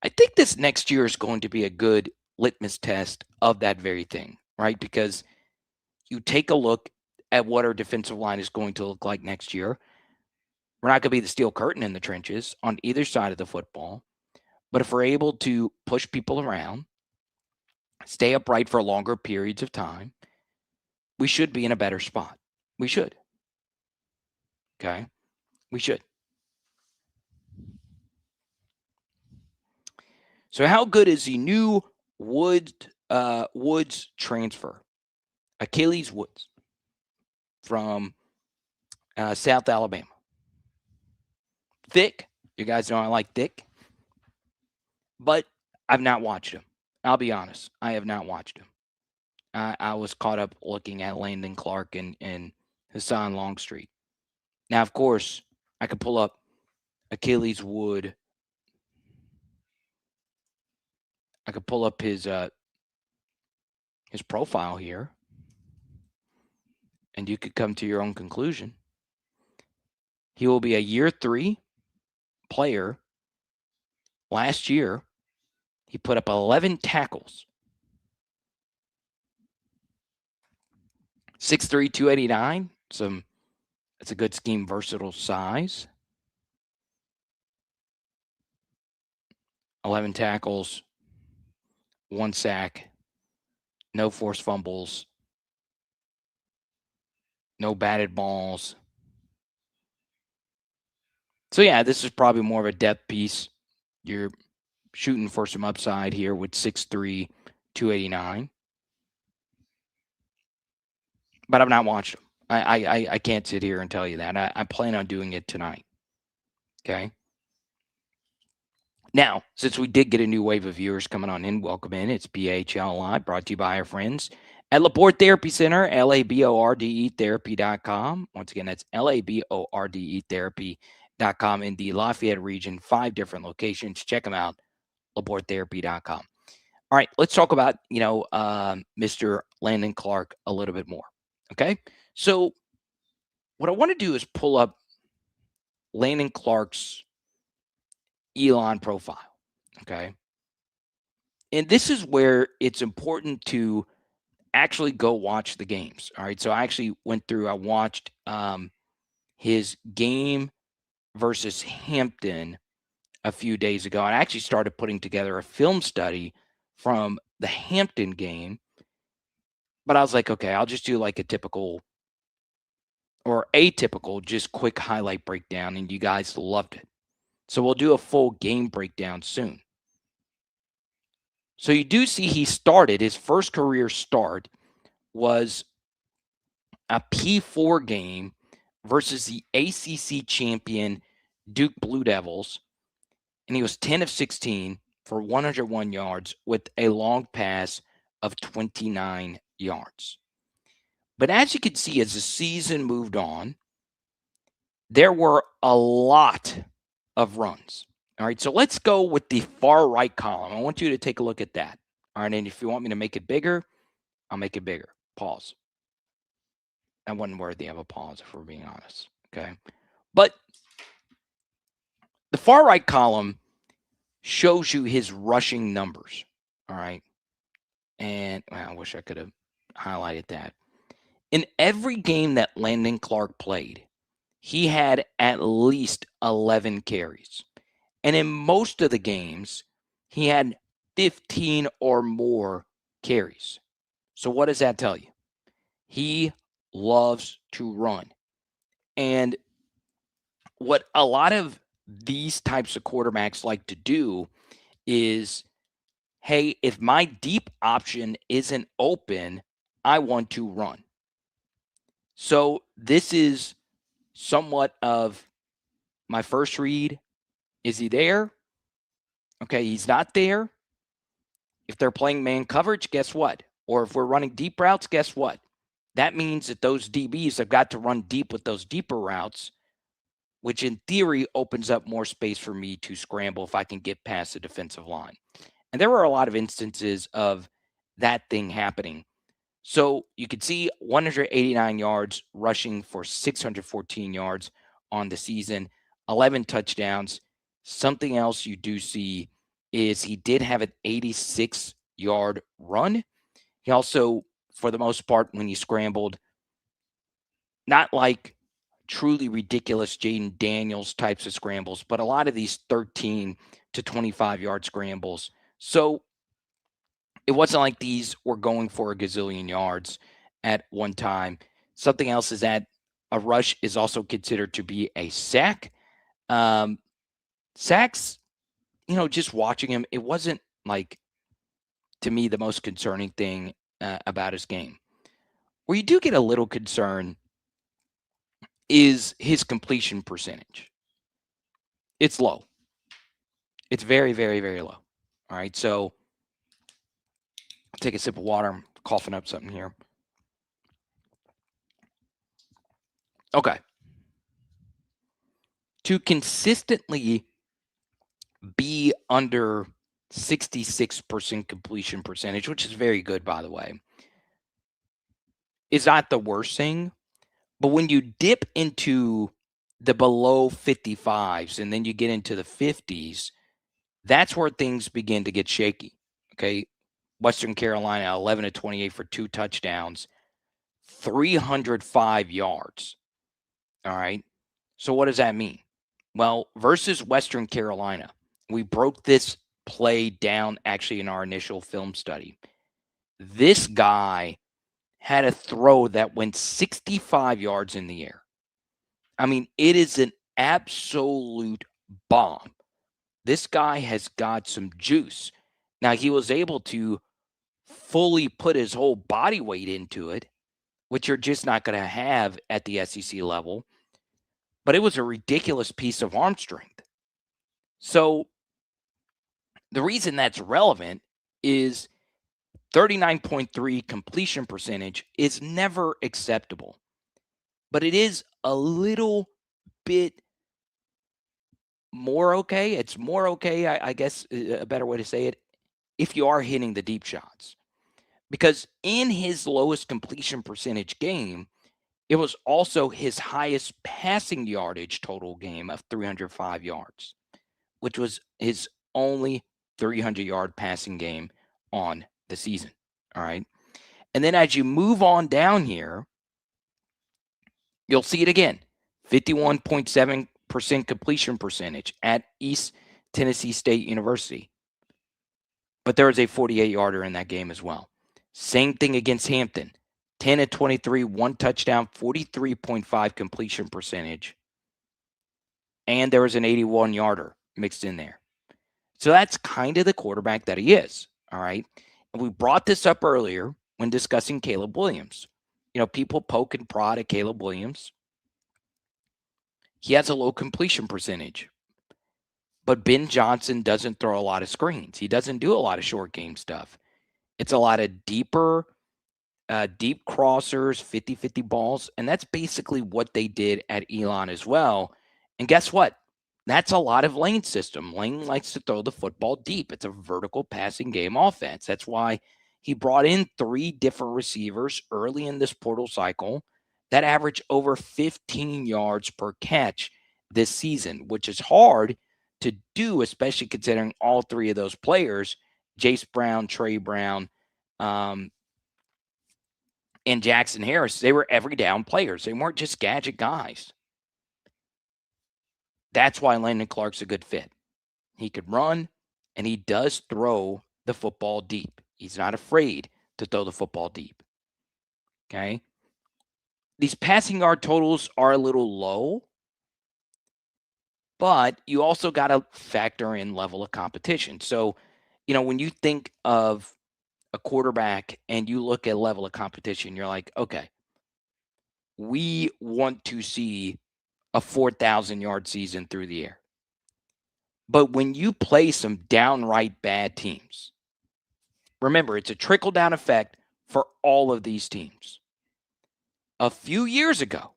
I think this next year is going to be a good litmus test of that very thing, right? Because you take a look at what our defensive line is going to look like next year. We're not going to be the steel curtain in the trenches on either side of the football. But if we're able to push people around, stay upright for longer periods of time, we should be in a better spot. We should. Okay? We should. So how good is the new Woods transfer? Achilles Woods from South Alabama. Thick. You guys know I like thick. But I've not watched him. I'll be honest. I have not watched him. I was caught up looking at Landen Clark and Hassan Longstreet. Now, of course, I could pull up Achilles Wood. I could pull up his profile here, and you could come to your own conclusion. He will be a year 3 player. Last year, he put up 11 tackles. 6'3", 289. That's a good scheme, versatile size. 11 tackles, 1 sack, no forced fumbles, no batted balls. So, yeah, this is probably more of a depth piece. You're shooting for some upside here with 6'3", 289. But I've not watched him. I can't sit here and tell you that. I plan on doing it tonight. Okay? Now, since we did get a new wave of viewers coming on in, welcome in. It's BHL Live, brought to you by our friends at Laporte Therapy Center, LABORDE Therapy.com. Once again, that's LABORDE Therapy.com in the Lafayette region, 5 different locations. Check them out, LaporteTherapy.com. All right, let's talk about, Mr. Landen Clark a little bit more. Okay? So what I want to do is pull up Landen Clark's Elon profile. Okay. And this is where it's important to actually go watch the games. All right. So I actually went through, I watched his game versus Hampton a few days ago. And I actually started putting together a film study from the Hampton game. But I was like, okay, I'll just do like a typical or atypical, just quick highlight breakdown. And you guys loved it. So we'll do a full game breakdown soon. So you do see he started, his first career start was a P4 game versus the ACC champion Duke Blue Devils. And he was 10 of 16 for 101 yards with a long pass of 29 yards. But as you can see, as the season moved on, there were a lot of runs. All right, so let's go with the far right column. I want you to take a look at that. All right, and if you want me to make it bigger, I'll make it bigger. Pause. That wasn't worthy of a pause, if we're being honest. Okay, but the far right column shows you his rushing numbers. All right, and I wish I could have highlighted that. In every game that Landen Clark played, he had at least 11 carries. And in most of the games, he had 15 or more carries. So what does that tell you? He loves to run. And what a lot of these types of quarterbacks like to do is, hey, if my deep option isn't open, I want to run. So this is somewhat of my first read. Is he there? Okay, he's not there. If they're playing man coverage, guess what? Or if we're running deep routes, guess what? That means that those DBs have got to run deep with those deeper routes, which in theory opens up more space for me to scramble if I can get past the defensive line. And there were a lot of instances of that thing happening. So you could see 189 yards rushing for 614 yards on the season, 11 touchdowns. Something else you do see is he did have an 86 yard run. He also, for the most part, when he scrambled, not like truly ridiculous Jaden Daniels types of scrambles, but a lot of these 13 to 25 yard scrambles. So it wasn't like these were going for a gazillion yards at one time. Something else is that a rush is also considered to be a sack. Um, Sacks, just watching him, it wasn't like, to me, the most concerning thing about his game. Where you do get a little concern is his completion percentage. It's low. It's very, very, very low. All right. So I'll take a sip of water. I'm coughing up something here. Okay. To consistently be under 66% completion percentage, which is very good, by the way, is not the worst thing. But when you dip into the below 55s and then you get into the 50s, that's where things begin to get shaky. Okay. Western Carolina, 11 to 28 for 2 touchdowns, 305 yards. All right. So what does that mean? Well, versus Western Carolina, we broke this play down actually in our initial film study. This guy had a throw that went 65 yards in the air. I mean, it is an absolute bomb. This guy has got some juice. Now, he was able to fully put his whole body weight into it, which you're just not going to have at the SEC level. But it was a ridiculous piece of arm strength. So the reason that's relevant is 39.3 completion percentage is never acceptable. But it is a little bit more okay. It's more okay, I guess a better way to say it, if you are hitting the deep shots. Because in his lowest completion percentage game, it was also his highest passing yardage total game of 305 yards, which was his only 300-yard passing game on the season. All right. And then as you move on down here, you'll see it again. 51.7% completion percentage at East Tennessee State University. But there was a 48-yarder in that game as well. Same thing against Hampton. 10 and 23, 1 touchdown, 43.5 completion percentage. And there was an 81-yarder mixed in there. So that's kind of the quarterback that he is. All right. And we brought this up earlier when discussing Caleb Williams. People poke and prod at Caleb Williams. He has a low completion percentage. But Ben Johnson doesn't throw a lot of screens. He doesn't do a lot of short game stuff. It's a lot of deep crossers, 50-50 balls. And that's basically what they did at Elon as well. And guess what? That's a lot of Lane's system. Lane likes to throw the football deep. It's a vertical passing game offense. That's why he brought in 3 different receivers early in this portal cycle that average over 15 yards per catch this season, which is hard to do, especially considering all 3 of those players, Jace Brown, Trey Brown, and Jackson Harris, they were every down players. They weren't just gadget guys. That's why Landen Clark's a good fit. He could run, and he does throw the football deep. He's not afraid to throw the football deep. Okay? These passing yard totals are a little low, but you also got to factor in level of competition. So, when you think of a quarterback and you look at level of competition, you're like, okay, we want to see a 4,000-yard season through the air. But when you play some downright bad teams, remember, it's a trickle-down effect for all of these teams. A few years ago,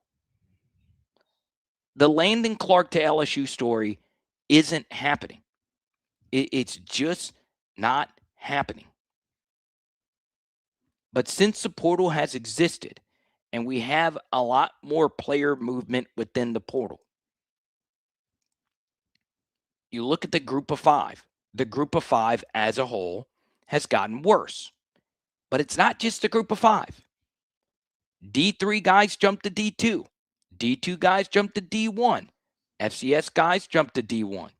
the Landen Clark to LSU story isn't happening. It's just not happening. But since the portal has existed and we have a lot more player movement within the portal, you look at the group of 5. The group of 5 as a whole has gotten worse. But it's not just a group of 5. D3 guys jump to D2. D2 guys jump to D1. FCS guys jump to D1.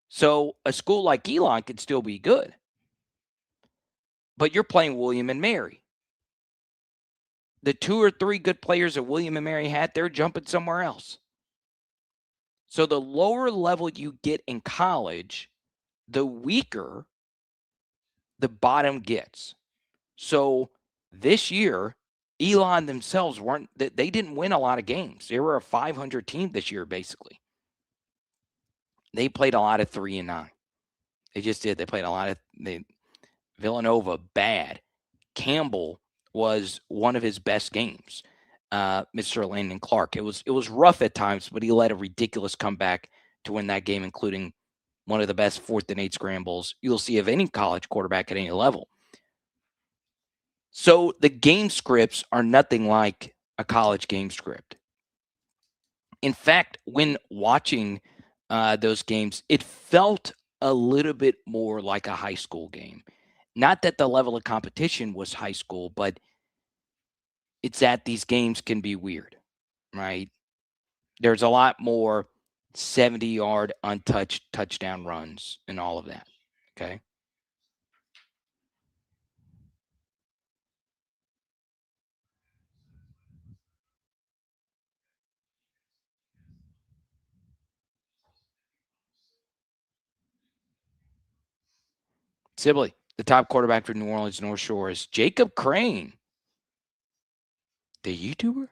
So a school like Elon could still be good. But you're playing William and Mary. The 2 or 3 good players that William and Mary had, they're jumping somewhere else. So the lower level you get in college, the weaker the bottom gets. So this year, Elon themselves they didn't win a lot of games. They were a 500 team this year, basically. They played a lot of 3-9. They just did. They played a lot of Villanova, bad. Campbell was one of his best games. Mr. Landen Clark. It was rough at times, but he led a ridiculous comeback to win that game, including one of the best 4th and 8 scrambles you'll see of any college quarterback at any level. So the game scripts are nothing like a college game script. In fact, when watching those games, it felt a little bit more like a high school game. Not that the level of competition was high school, but it's that these games can be weird, right? There's a lot more 70-yard untouched touchdown runs and all of that, okay? Sibley, the top quarterback for New Orleans North Shore is Jacob Crane, the YouTuber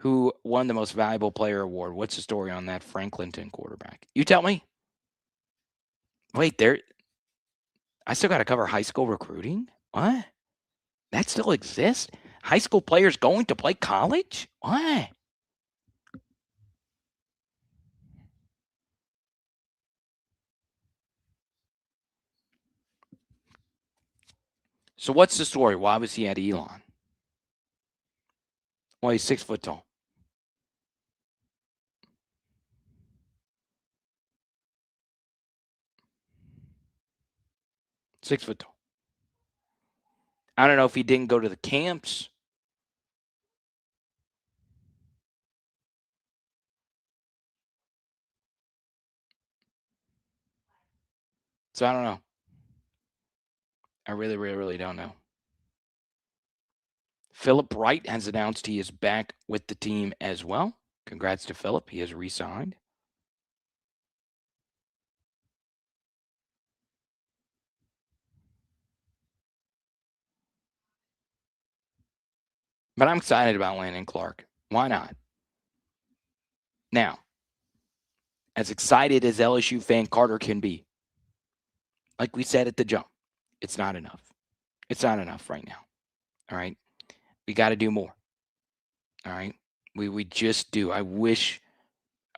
who won the Most Valuable Player Award. What's the story on that Franklinton quarterback? You tell me. Wait, I still got to cover high school recruiting? What? That still exists? High school players going to play college? What? So what's the story? Why was he at Elon? Well, he's 6 foot tall. Six foot tall. I don't know if he didn't go to the camps. So I don't know. I really, really, really don't know. Philip Wright has announced he is back with the team as well. Congrats to Philip. He has re-signed. But I'm excited about Landen Clark. Why not? Now, as excited as LSU fan Carter can be, like we said at the jump, it's not enough. It's not enough right now. All right. We got to do more. All right. We just do. I wish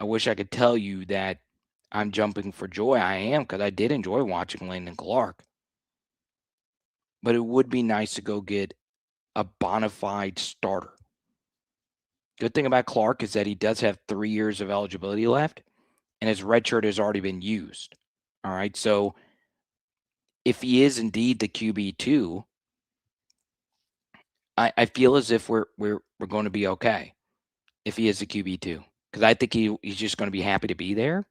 I could tell you that I'm jumping for joy. I am, because I did enjoy watching Landen Clark. But it would be nice to go get a bona fide starter. Good thing about Clark is that he does have 3 years of eligibility left, and his red shirt has already been used. All right. So if he is indeed the QB2, I feel as if we're going to be okay if he is the QB2, because I think he's just going to be happy to be there,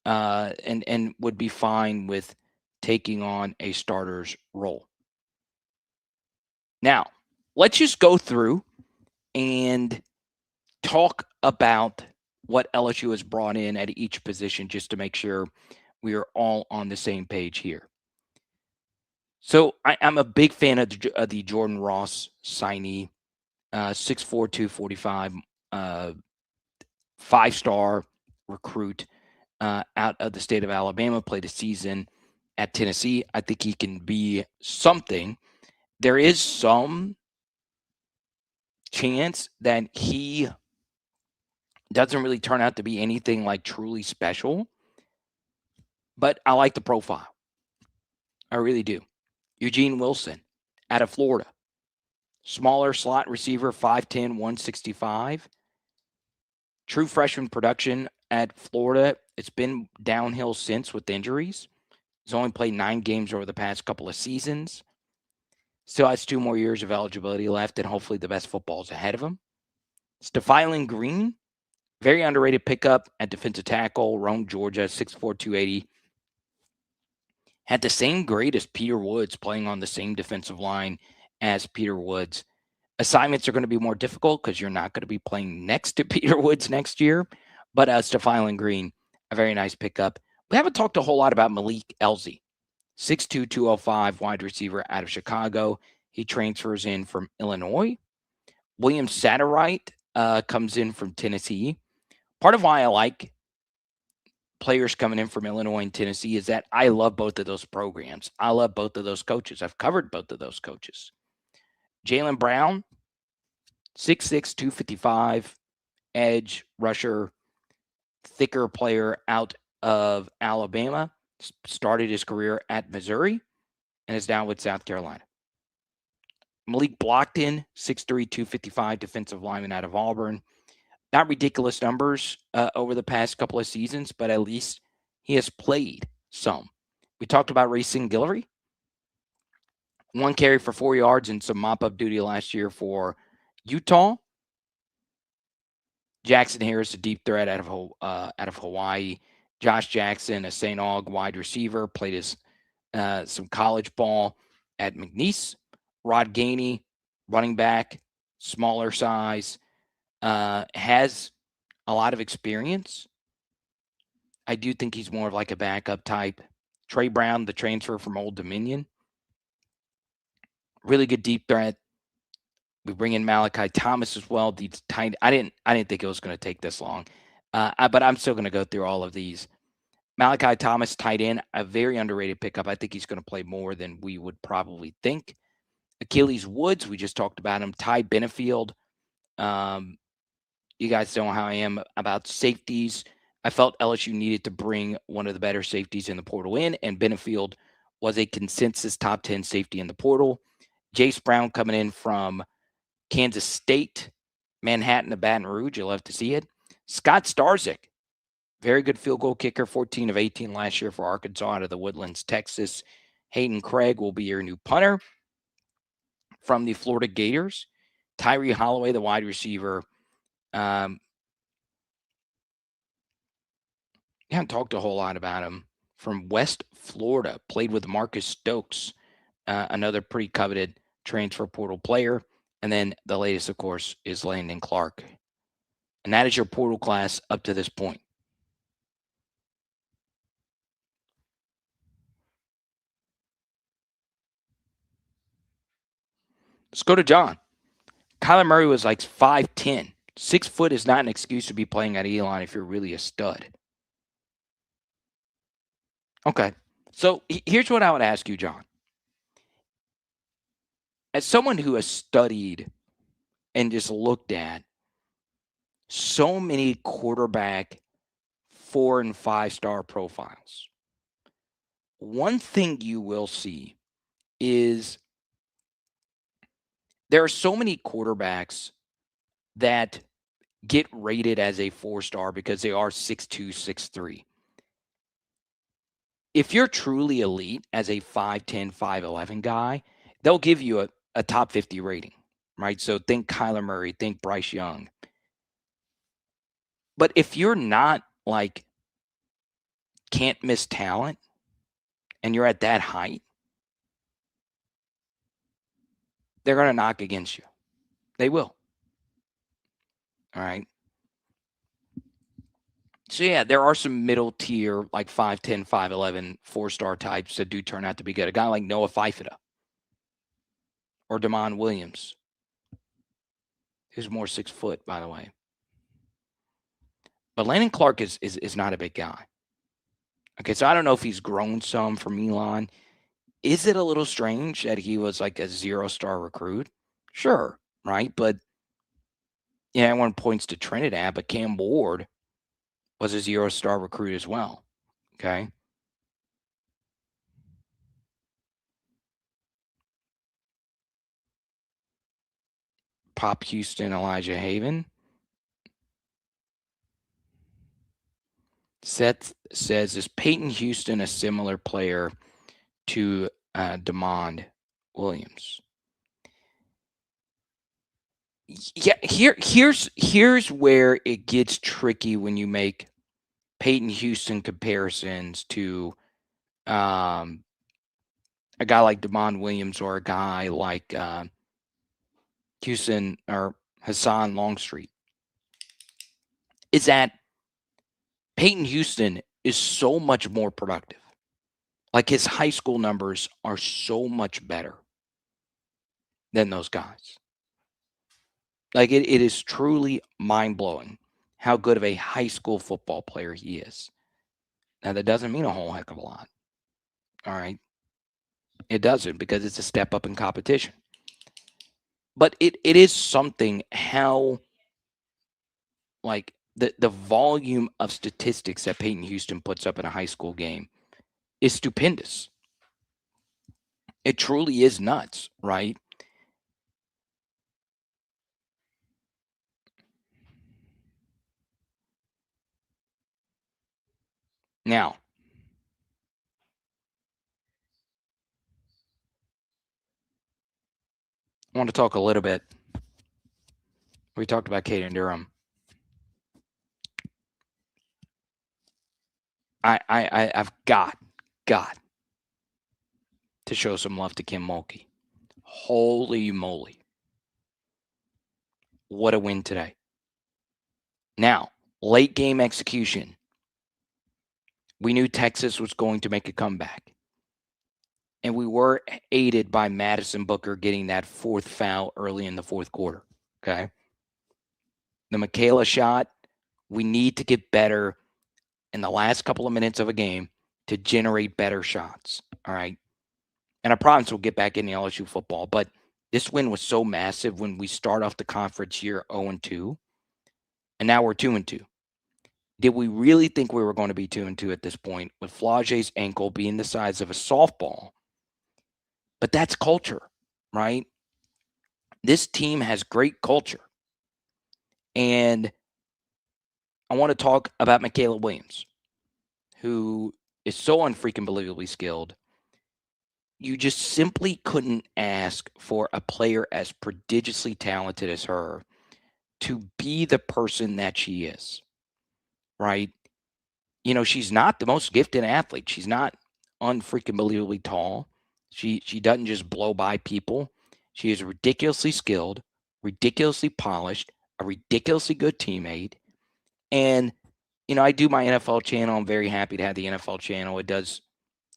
and would be fine with taking on a starter's role. Now, let's just go through and talk about what LSU has brought in at each position, just to make sure we are all on the same page here. So I'm a big fan of the Jordan Ross signee, 6'4", 245, 5-star recruit out of the state of Alabama, played a season at Tennessee. I think he can be something. There is some chance that he doesn't really turn out to be anything like truly special, but I like the profile. I really do. Eugene Wilson out of Florida. Smaller slot receiver, 5'10", 165. True freshman production at Florida. It's been downhill since with injuries. He's only played 9 games over the past couple of seasons. Still has 2 more years of eligibility left, and hopefully the best football is ahead of him. Stefan Green, very underrated pickup at defensive tackle, Rome, Georgia, 6'4", 280. Had the same grade as Peter Woods, playing on the same defensive line as Peter Woods. Assignments are going to be more difficult because you're not going to be playing next to Peter Woods next year. But Stefan Green, a very nice pickup. We haven't talked a whole lot about Malik Elzy, 6'2", 205, wide receiver out of Chicago. He transfers in from Illinois. William Satterwright comes in from Tennessee. Part of why I like players coming in from Illinois and Tennessee is that I love both of those programs. I love both of those coaches. I've covered both of those coaches. Jaylen Brown, 6'6", 255, edge, rusher, thicker player out of Alabama. Started his career at Missouri and is now with South Carolina. Malik Blockton, 6'3", 255, defensive lineman out of Auburn. Not ridiculous numbers over the past couple of seasons, but at least he has played some. We talked about Racing Guillory. 1 carry for 4 yards and some mop-up duty last year for Utah. Jackson Harris, a deep threat out of Hawaii. Josh Jackson, a St. Aug wide receiver, played his some college ball at McNeese. Rod Gainey, running back, smaller size, has a lot of experience. I do think he's more of like a backup type. Trey Brown, the transfer from Old Dominion, really good deep threat. We bring in Malachi Thomas as well. I didn't think it was going to take this long, but I'm still going to go through all of these. Malachi Thomas, tight end, a very underrated pickup. I think he's going to play more than we would probably think. Achilles Woods, we just talked about him. Ty Benefield. You guys know how I am about safeties. I felt LSU needed to bring one of the better safeties in the portal in, and Benefield was a consensus top 10 safety in the portal. Jace Brown coming in from Kansas State, Manhattan to Baton Rouge. You'll love to see it. Scott Starzik, very good field goal kicker, 14 of 18 last year for Arkansas out of the Woodlands, Texas. Hayden Craig will be your new punter from the Florida Gators. Tyree Holloway, the wide receiver. Haven't talked a whole lot about him. From West Florida, played with Marcus Stokes, another pretty coveted transfer portal player. And then the latest, of course, is Landen Clark. And that is your portal class up to this point. Let's go to John. Kyler Murray was like 5'10". 6 foot is not an excuse to be playing at Elon if you're really a stud. Okay. So here's what I would ask you, John. As someone who has studied and just looked at so many quarterback 4- and 5-star profiles, one thing you will see is there are so many quarterbacks that get rated as a 4-star because they are 6'2", 6'3". If you're truly elite as a 5'10", 5'11" guy, they'll give you a top 50 rating, right? So think Kyler Murray, think Bryce Young. But if you're not like can't miss talent and you're at that height, they're going to knock against you. They will. All right. So, yeah, there are some middle tier, like 5'10", 5'11", 4-star types that do turn out to be good. A guy like Noah Fifita or Damon Williams, who's more 6 foot, by the way. But Landen Clark is not a big guy. Okay, so I don't know if he's grown some from Elon. Is it a little strange that he was like a 0-star recruit? Sure, right? But, yeah, everyone points to Trinidad, but Cam Ward was a 0-star recruit as well. Okay. Pop Houston, Elijah Haven. Seth says, is Peyton Houston a similar player to Demond Williams? Yeah, here's where it gets tricky when you make Peyton Houston comparisons to a guy like Demond Williams or a guy like Houston or Hassan Longstreet. Is that Peyton Houston is so much more productive. Like his high school numbers are so much better than those guys. Like it is truly mind blowing how good of a high school football player he is. Now, that doesn't mean a whole heck of a lot. All right. It doesn't, because it's a step up in competition. But it is something how, like, the volume of statistics that Peyton Houston puts up in a high school game is stupendous. It truly is nuts, right? Now, I want to talk a little bit. We talked about Caden Durham. I've got to show some love to Kim Mulkey. Holy moly. What a win today. Now, late game execution. We knew Texas was going to make a comeback. And we were aided by Madison Booker getting that fourth foul early in the fourth quarter. Okay. The Michaela shot, we need to get better in the last couple of minutes of a game to generate better shots. All right. And I promise we'll get back into LSU football. But this win was so massive when we start off the conference year 0-2. And now we're 2-2. Did we really think we were going to be 2-2 at this point, with Flage's ankle being the size of a softball? But that's culture, right? This team has great culture. And I want to talk about Michaela Williams, who is so unfreaking believably skilled. You just simply couldn't ask for a player as prodigiously talented as her to be the person that she is, right? You know, she's not the most gifted athlete. She's not unfreaking believably tall. She doesn't just blow by people. She is ridiculously skilled, ridiculously polished, a ridiculously good teammate. And, you know, I do my NFL channel. I'm very happy to have the NFL channel. It does,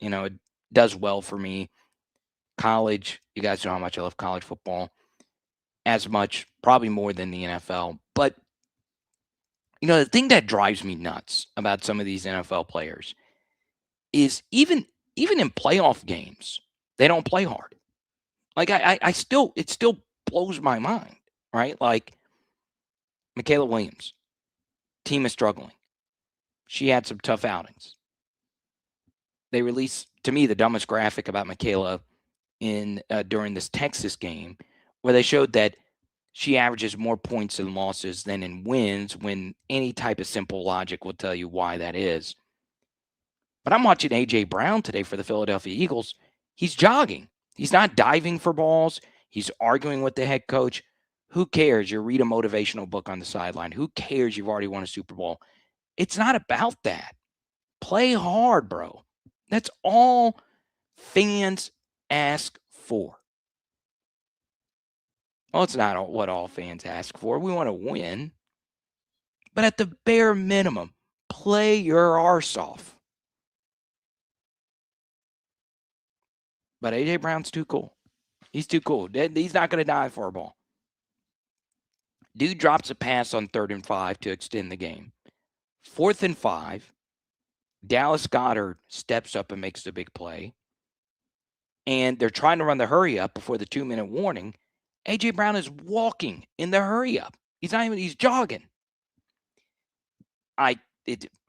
it does well for me. College, you guys know how much I love college football. As much, probably more than the NFL. But, the thing that drives me nuts about some of these NFL players is even in playoff games, they don't play hard. Like it still blows my mind, right? Like Michaela Williams, team is struggling. She had some tough outings. They released, to me, the dumbest graphic about Michaela during this Texas game, where they showed that she averages more points in losses than in wins, when any type of simple logic will tell you why that is. But I'm watching A.J. Brown today for the Philadelphia Eagles. He's jogging. He's not diving for balls. He's arguing with the head coach. Who cares? You read a motivational book on the sideline. Who cares? You've already won a Super Bowl. It's not about that. Play hard, bro. That's all fans ask for. Well, it's not what all fans ask for. We want to win. But at the bare minimum, play your arse off. But A.J. Brown's too cool. He's too cool. He's not going to die for a ball. Dude drops a pass on 3rd and 5 to extend the game. 4th and 5, Dallas Goedert steps up and makes the big play. And they're trying to run the hurry up before the 2-minute warning. A.J. Brown is walking in the hurry up. He's jogging.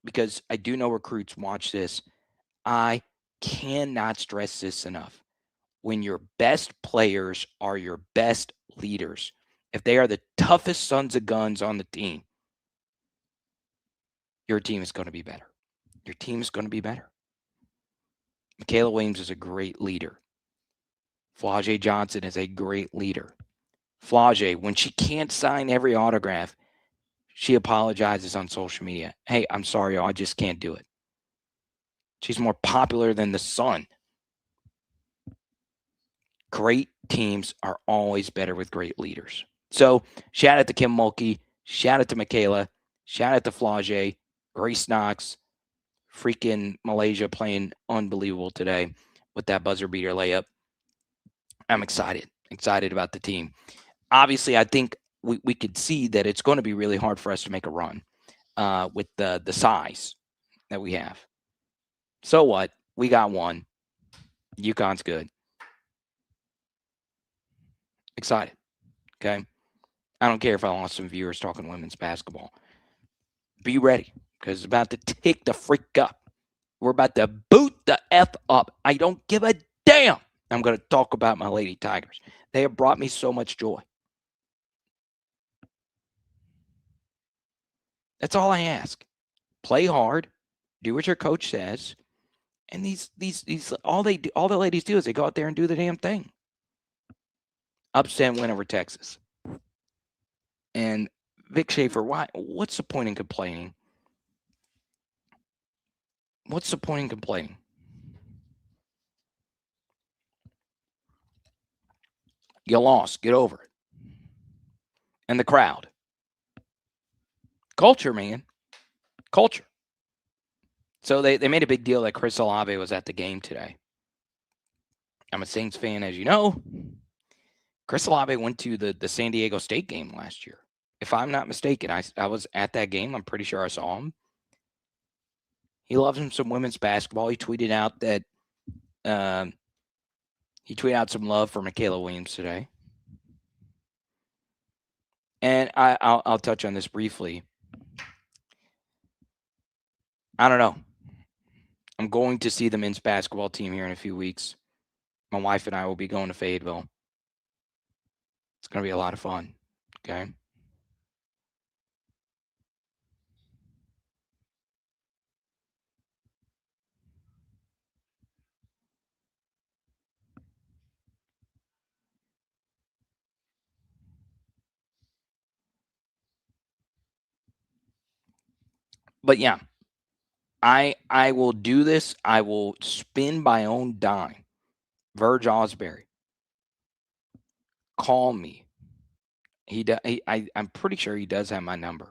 Because I do know recruits watch this, I cannot stress this enough. When your best players are your best leaders, if they are the toughest sons of guns on the team, your team is going to be better. your team is going to be better. Michaela Williams is a great leader. Flau'jae Johnson is a great leader. Flau'jae, when she can't sign every autograph, she apologizes on social media. Hey, I'm sorry, I just can't do it. She's more popular than the sun. Great teams are always better with great leaders. So shout out to Kim Mulkey, shout out to Michaela, shout out to Flau'jae, Grace Knox, freaking Malaysia playing unbelievable today with that buzzer beater layup. I'm excited about the team. Obviously, I think we could see that it's going to be really hard for us to make a run with the size that we have. So what? We got one. UConn's good. Excited. Okay. I don't care if I lost some viewers talking women's basketball. Be ready because it's about to tick the freak up. We're about to boot the F up. I don't give a damn. I'm going to talk about my Lady Tigers. They have brought me so much joy. That's all I ask. Play hard, do what your coach says, and these all the ladies do is they go out there and do the damn thing. Upset win over Texas. And Vic Schaefer, what's the point in complaining? What's the point in complaining? You lost. Get over it. And the crowd. Culture, man. Culture. So they made a big deal that Chris Olave was at the game today. I'm a Saints fan, as you know. Chris Olave went to the San Diego State game last year. If I'm not mistaken, I was at that game. I'm pretty sure I saw him. He loves him some women's basketball. He tweeted out that he tweeted out some love for Michaela Williams today. And I'll touch on this briefly. I don't know. I'm going to see the men's basketball team here in a few weeks. My wife and I will be going to Fayetteville. It's going to be a lot of fun. Okay. But yeah, I will do this. I will spin my own dime. Verge Osbury, call me. I'm pretty sure he does have my number.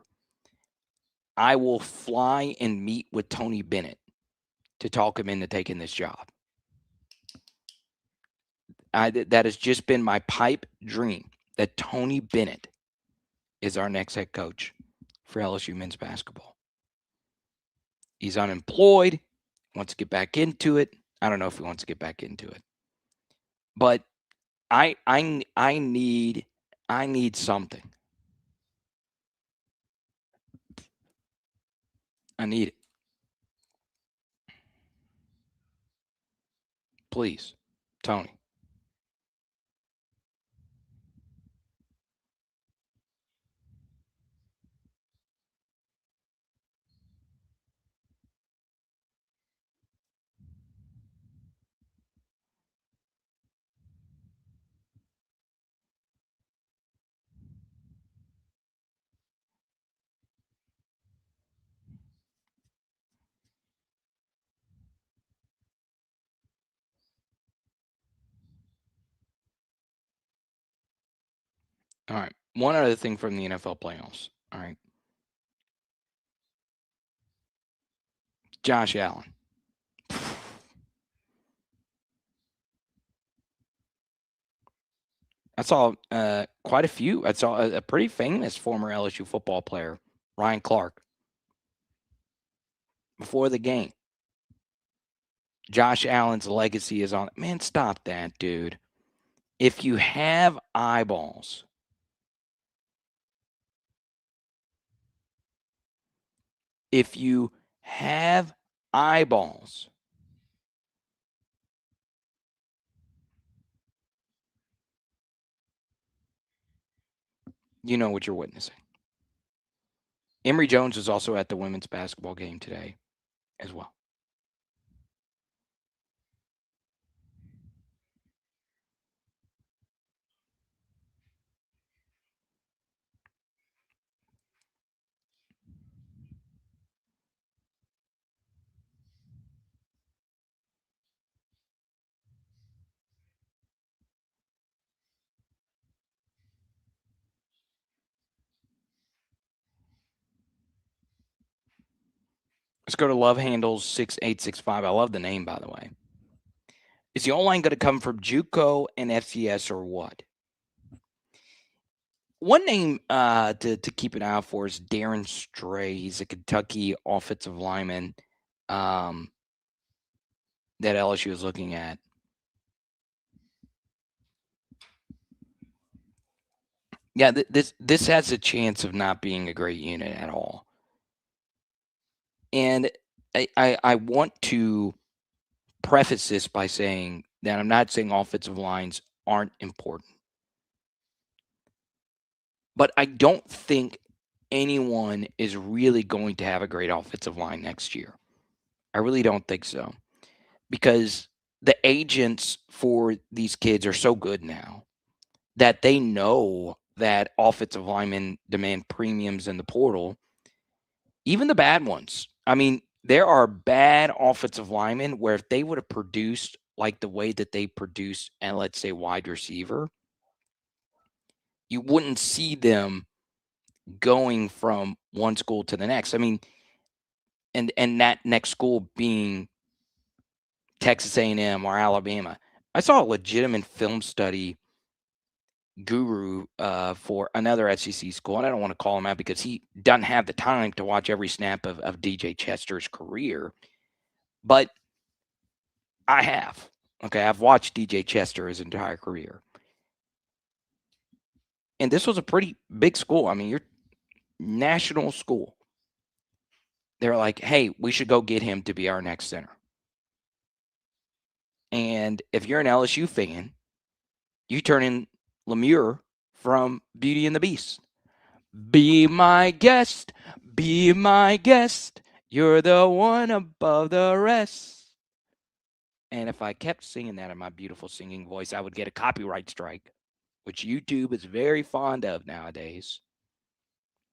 I will fly and meet with Tony Bennett to talk him into taking this job. That has just been my pipe dream that Tony Bennett is our next head coach for LSU men's basketball. He's unemployed, wants to get back into it. I don't know if he wants to get back into it, but I need something. I need it. Please, Tony. All right. One other thing from the NFL playoffs. All right. Josh Allen. I saw quite a few. I saw a pretty famous former LSU football player, Ryan Clark, before the game. Josh Allen's legacy is on. Man, stop that, dude. If you have eyeballs, if you have eyeballs, you know what you're witnessing. Emory Jones was also at the women's basketball game today. as well. Let's go to Love Handles 6865. I love the name, by the way. Is the O-line going to come from JUCO and FCS or what? One name to keep an eye out for is Darren Stray. He's a Kentucky offensive lineman that LSU is looking at. Yeah, this has a chance of not being a great unit at all. And I want to preface this by saying that I'm not saying offensive lines aren't important. But I don't think anyone is really going to have a great offensive line next year. I really don't think so. Because the agents for these kids are so good now that they know that offensive linemen demand premiums in the portal, even the bad ones. I mean, there are bad offensive linemen where if they would have produced like the way that they produce, and let's say wide receiver, you wouldn't see them going from one school to the next. I mean, and that next school being Texas A&M or Alabama. I saw a legitimate film study guru for another SEC school, and I don't want to call him out because he doesn't have the time to watch every snap of DJ Chester's career, but I have. Okay, I've watched DJ Chester his entire career. And this was a pretty big school. I mean, you're national school. They're like, hey, we should go get him to be our next center. And if you're an LSU fan, you turn in Lemure from Beauty and the Beast. Be my guest, be my guest. You're the one above the rest. And if I kept singing that in my beautiful singing voice, I would get a copyright strike, which YouTube is very fond of nowadays,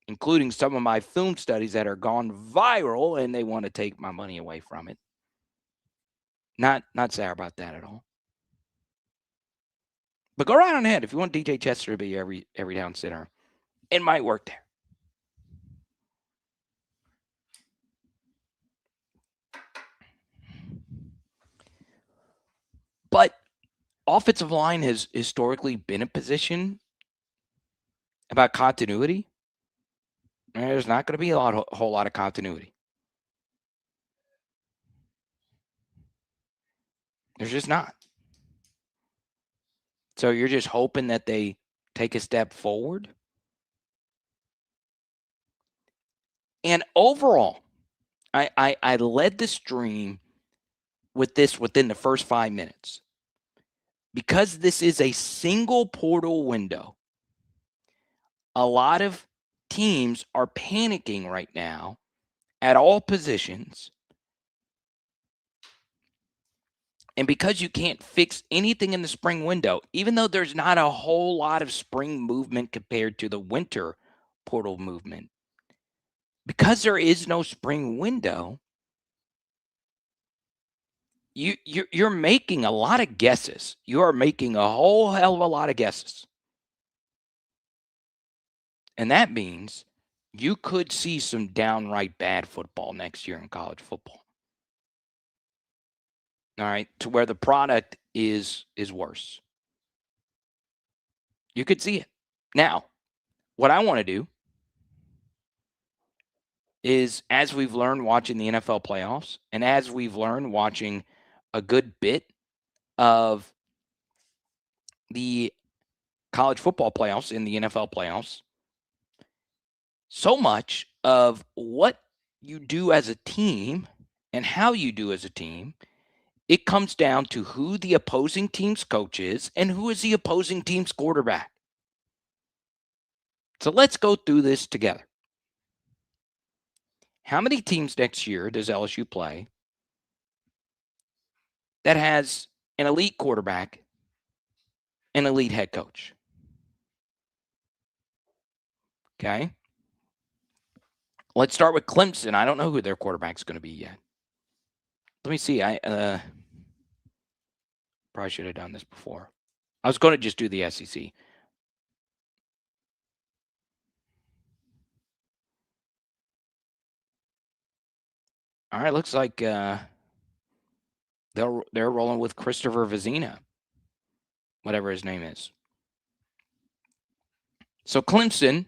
including some of my film studies that are gone viral, and they want to take my money away from it. Not sour about that at all. But go right on ahead. If you want DJ Chester to be every down center, it might work there. But offensive line has historically been a position about continuity. There's not going to be a whole lot of continuity. There's just not. So you're just hoping that they take a step forward. And overall, I led the stream with this within the first 5 minutes. Because this is a single portal window, a lot of teams are panicking right now at all positions. And because you can't fix anything in the spring window, even though there's not a whole lot of spring movement compared to the winter portal movement, because there is no spring window, you're making a lot of guesses. You are making a whole hell of a lot of guesses. And that means you could see some downright bad football next year in college football. All right, to where the product is worse. You could see it. Now, what I want to do is, as we've learned watching the NFL playoffs, and as we've learned watching a good bit of the college football playoffs in the NFL playoffs, so much of what you do as a team and how you do as a team, it comes down to who the opposing team's coach is and who is the opposing team's quarterback. So let's go through this together. How many teams next year does LSU play that has an elite quarterback, an elite head coach? Okay. Let's start with Clemson. I don't know who their quarterback's going to be yet. Let me see. I probably should have done this before. I was going to just do the SEC. All right, looks like they're rolling with Christopher Vizina, whatever his name is. So Clemson,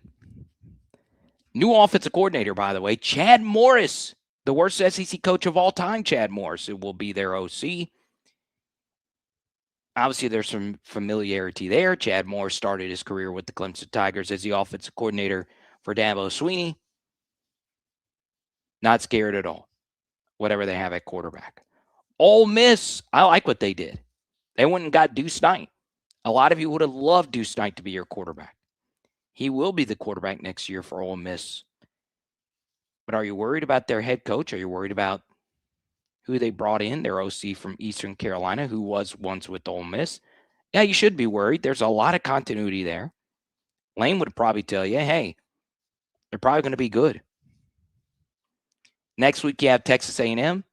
new offensive coordinator, by the way, Chad Morris, the worst SEC coach of all time. Chad Morris, it will be their OC. Obviously, there's some familiarity there. Chad Morris started his career with the Clemson Tigers as the offensive coordinator for Dabo Swinney. Not scared at all, whatever they have at quarterback. Ole Miss, I like what they did. They went and got Deuce Knight. A lot of you would have loved Deuce Knight to be your quarterback. He will be the quarterback next year for Ole Miss. But are you worried about their head coach? Are you worried about who they brought in, their OC from Eastern Carolina, who was once with Ole Miss? Yeah, you should be worried. There's a lot of continuity there. Lane would probably tell you, hey, they're probably going to be good. Next week you have Texas A&M.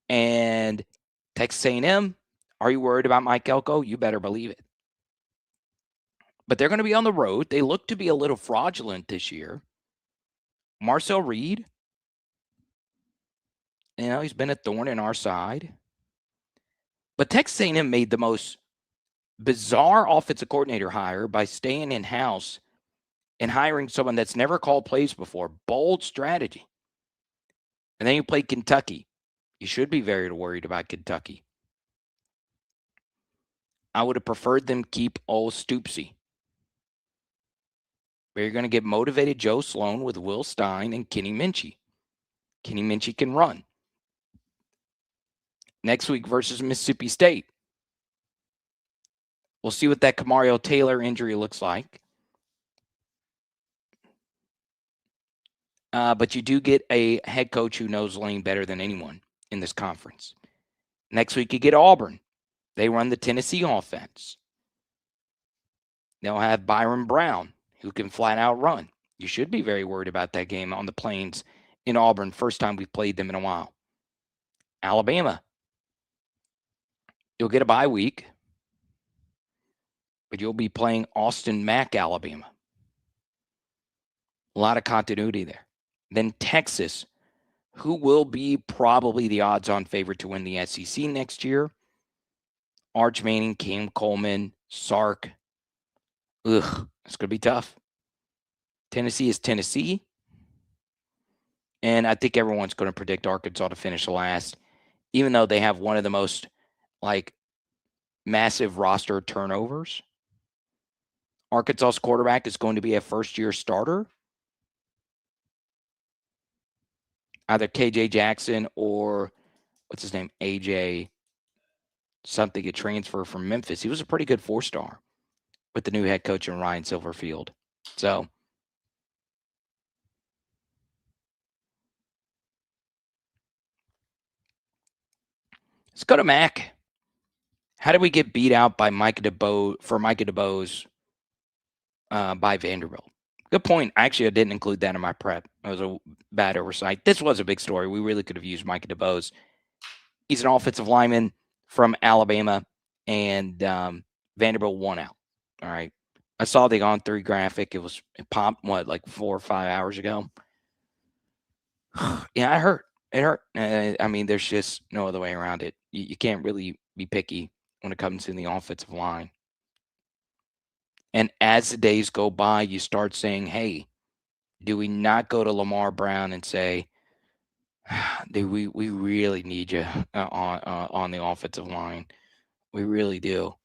And Texas A&M, are you worried about Mike Elko? You better believe it. But they're going to be on the road. They look to be a little fraudulent this year. Marcel Reed, he's been a thorn in our side. But Texas A&M made the most bizarre offensive coordinator hire by staying in-house and hiring someone that's never called plays before. Bold strategy. And then you play Kentucky. You should be very worried about Kentucky. I would have preferred them keep old Stoopsy. But you're going to get motivated Joe Sloan with Will Stein and Kenny Minchie. Kenny Minchie can run. Next week versus Mississippi State. We'll see what that Kamario Taylor injury looks like. But you do get a head coach who knows Lane better than anyone in this conference. Next week, you get Auburn. They run the Tennessee offense. They'll have Byron Brown, who can flat out run. You should be very worried about that game on the Plains in Auburn. First time we've played them in a while. Alabama. You'll get a bye week, but you'll be playing Austin Mack, Alabama. A lot of continuity there. Then Texas, who will be probably the odds-on favorite to win the SEC next year. Arch Manning, Cam Coleman, Sark. Ugh, it's going to be tough. Tennessee is Tennessee. And I think everyone's going to predict Arkansas to finish last, even though they have one of the most, massive roster turnovers. Arkansas's quarterback is going to be a first-year starter. Either KJ Jackson or, what's his name, AJ something, a transfer from Memphis. He was a pretty good 4-star with the new head coach in Ryan Silverfield. So, let's go to Mac. How did we get beat out by Micah DeBose by Vanderbilt? Good point. Actually, I didn't include that in my prep. It was a bad oversight. This was a big story. We really could have used Micah DeBose. He's an offensive lineman from Alabama, and Vanderbilt won out. All right. I saw the on-3 graphic. It popped, 4 or 5 hours ago? Yeah, it hurt. It hurt. There's just no other way around it. You can't really be picky when it comes to the offensive line. And as the days go by, you start saying, hey, do we not go to Lamar Brown and say, we really need you on the offensive line? We really do.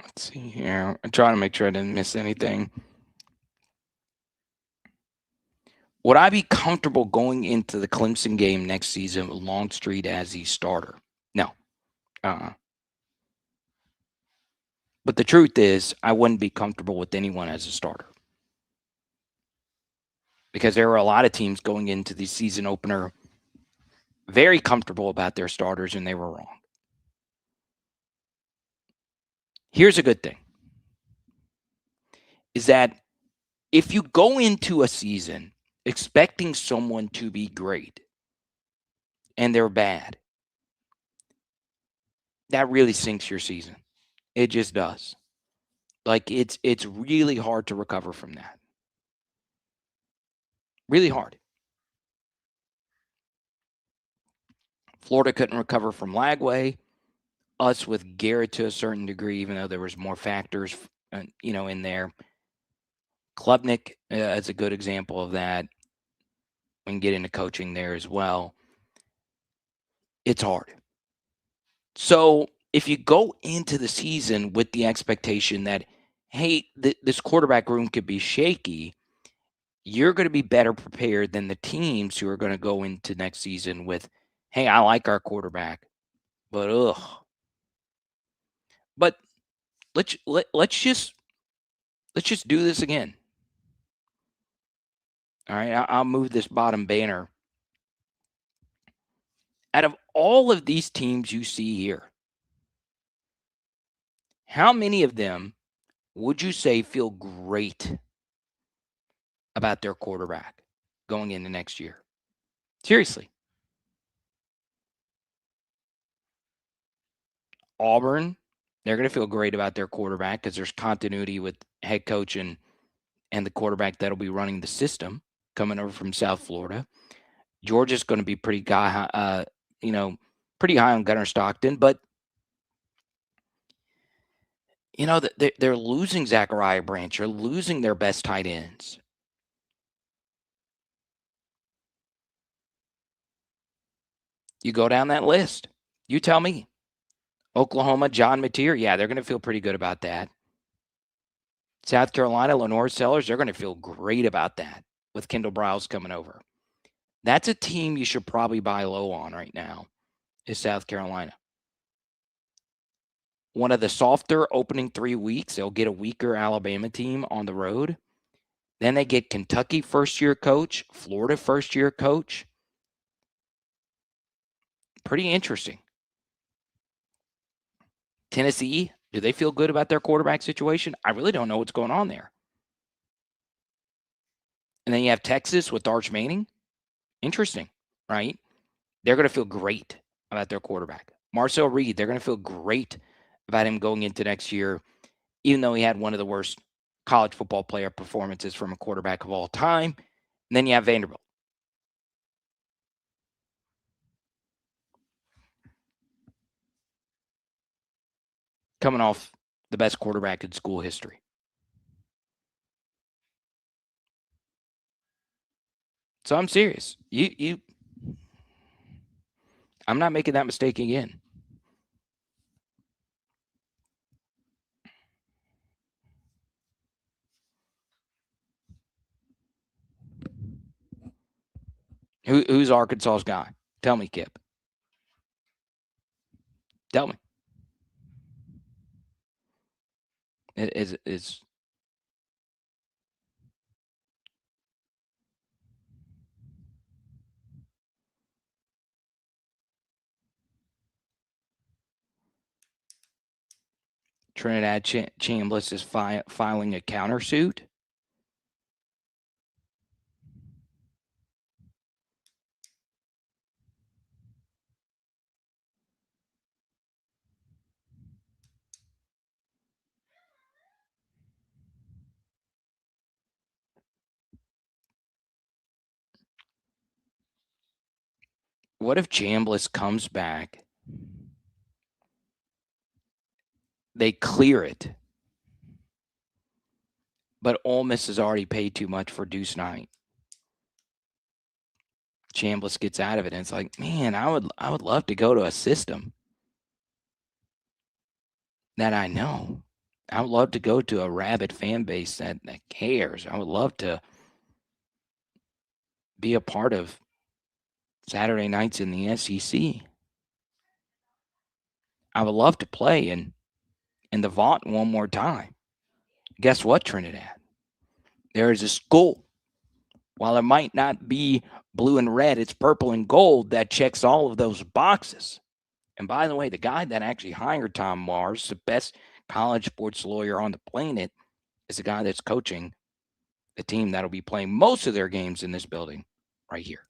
Let's see here. I'm trying to make sure I didn't miss anything. Would I be comfortable going into the Clemson game next season with Longstreet as the starter? No. But the truth is, I wouldn't be comfortable with anyone as a starter. Because there were a lot of teams going into the season opener very comfortable about their starters, and they were wrong. Here's a good thing, is that if you go into a season expecting someone to be great and they're bad, that really sinks your season. It just does. Like, it's really hard to recover from that. Really hard. Florida couldn't recover from Lagway. Us with Garrett to a certain degree, even though there was more factors, in there. Klubnik is a good example of that. We can get into coaching there as well. It's hard. So if you go into the season with the expectation that, hey, this quarterback room could be shaky, you're going to be better prepared than the teams who are going to go into next season with, hey, I like our quarterback, but But let's just do this again. All right, I'll move this bottom banner. Out of all of these teams you see here, how many of them would you say feel great about their quarterback going into next year? Seriously. Auburn, they're going to feel great about their quarterback because there's continuity with head coach and the quarterback that'll be running the system coming over from South Florida. Georgia's going to be pretty high on Gunnar Stockton, but they're losing Zachariah Branch. They're losing their best tight ends. You go down that list. You tell me. Oklahoma, John Mateer, yeah, they're going to feel pretty good about that. South Carolina, Lenore Sellers, they're going to feel great about that with Kendall Briles coming over. That's a team you should probably buy low on right now, is South Carolina. One of the softer opening 3 weeks, they'll get a weaker Alabama team on the road. Then they get Kentucky first-year coach, Florida first-year coach. Pretty interesting. Tennessee, do they feel good about their quarterback situation? I really don't know what's going on there. And then you have Texas with Arch Manning. Interesting, right? They're going to feel great about their quarterback. Marcel Reed, they're going to feel great about him going into next year, even though he had one of the worst college football player performances from a quarterback of all time. And then you have Vanderbilt. Coming off the best quarterback in school history. So I'm serious. I'm not making that mistake again. Who's Arkansas's guy? Tell me, Kip. Tell me. Is Trinidad Chambliss is filing a countersuit? What if Chambliss comes back? They clear it, but Ole Miss has already paid too much for Deuce Knight. Chambliss gets out of it, and it's like, man, I would love to go to a system that I know. I would love to go to a rabid fan base that cares. I would love to be a part of Saturday nights in the SEC. I would love to play in the Vaught one more time. Guess what, Trinidad? There is a school. While it might not be blue and red, it's purple and gold that checks all of those boxes. And by the way, the guy that actually hired Tom Mars, the best college sports lawyer on the planet, is the guy that's coaching the team that'll be playing most of their games in this building right here.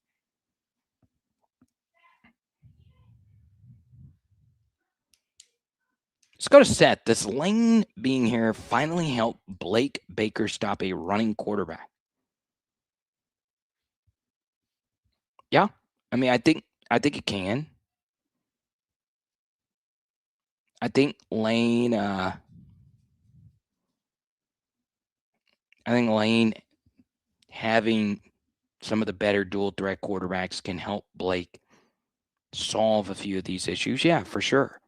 Let's go to Seth. Does Lane being here finally help Blake Baker stop a running quarterback? Yeah. I mean, I think it can. I think Lane having some of the better dual threat quarterbacks can help Blake solve a few of these issues. Yeah, for sure.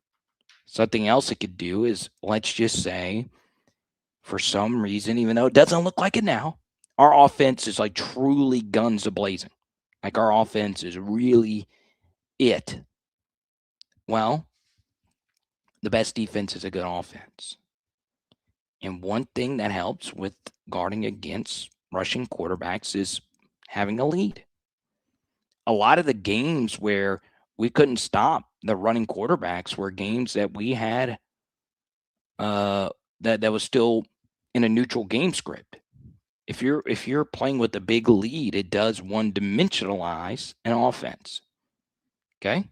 Something else it could do is, let's just say, for some reason, even though it doesn't look like it now, our offense is like truly guns a-blazing. Like our offense is really it. Well, the best defense is a good offense. And one thing that helps with guarding against rushing quarterbacks is having a lead. A lot of the games where we couldn't stop the running quarterbacks were games that we had that was still in a neutral game script. If you're playing with a big lead, it does one-dimensionalize an offense. Okay?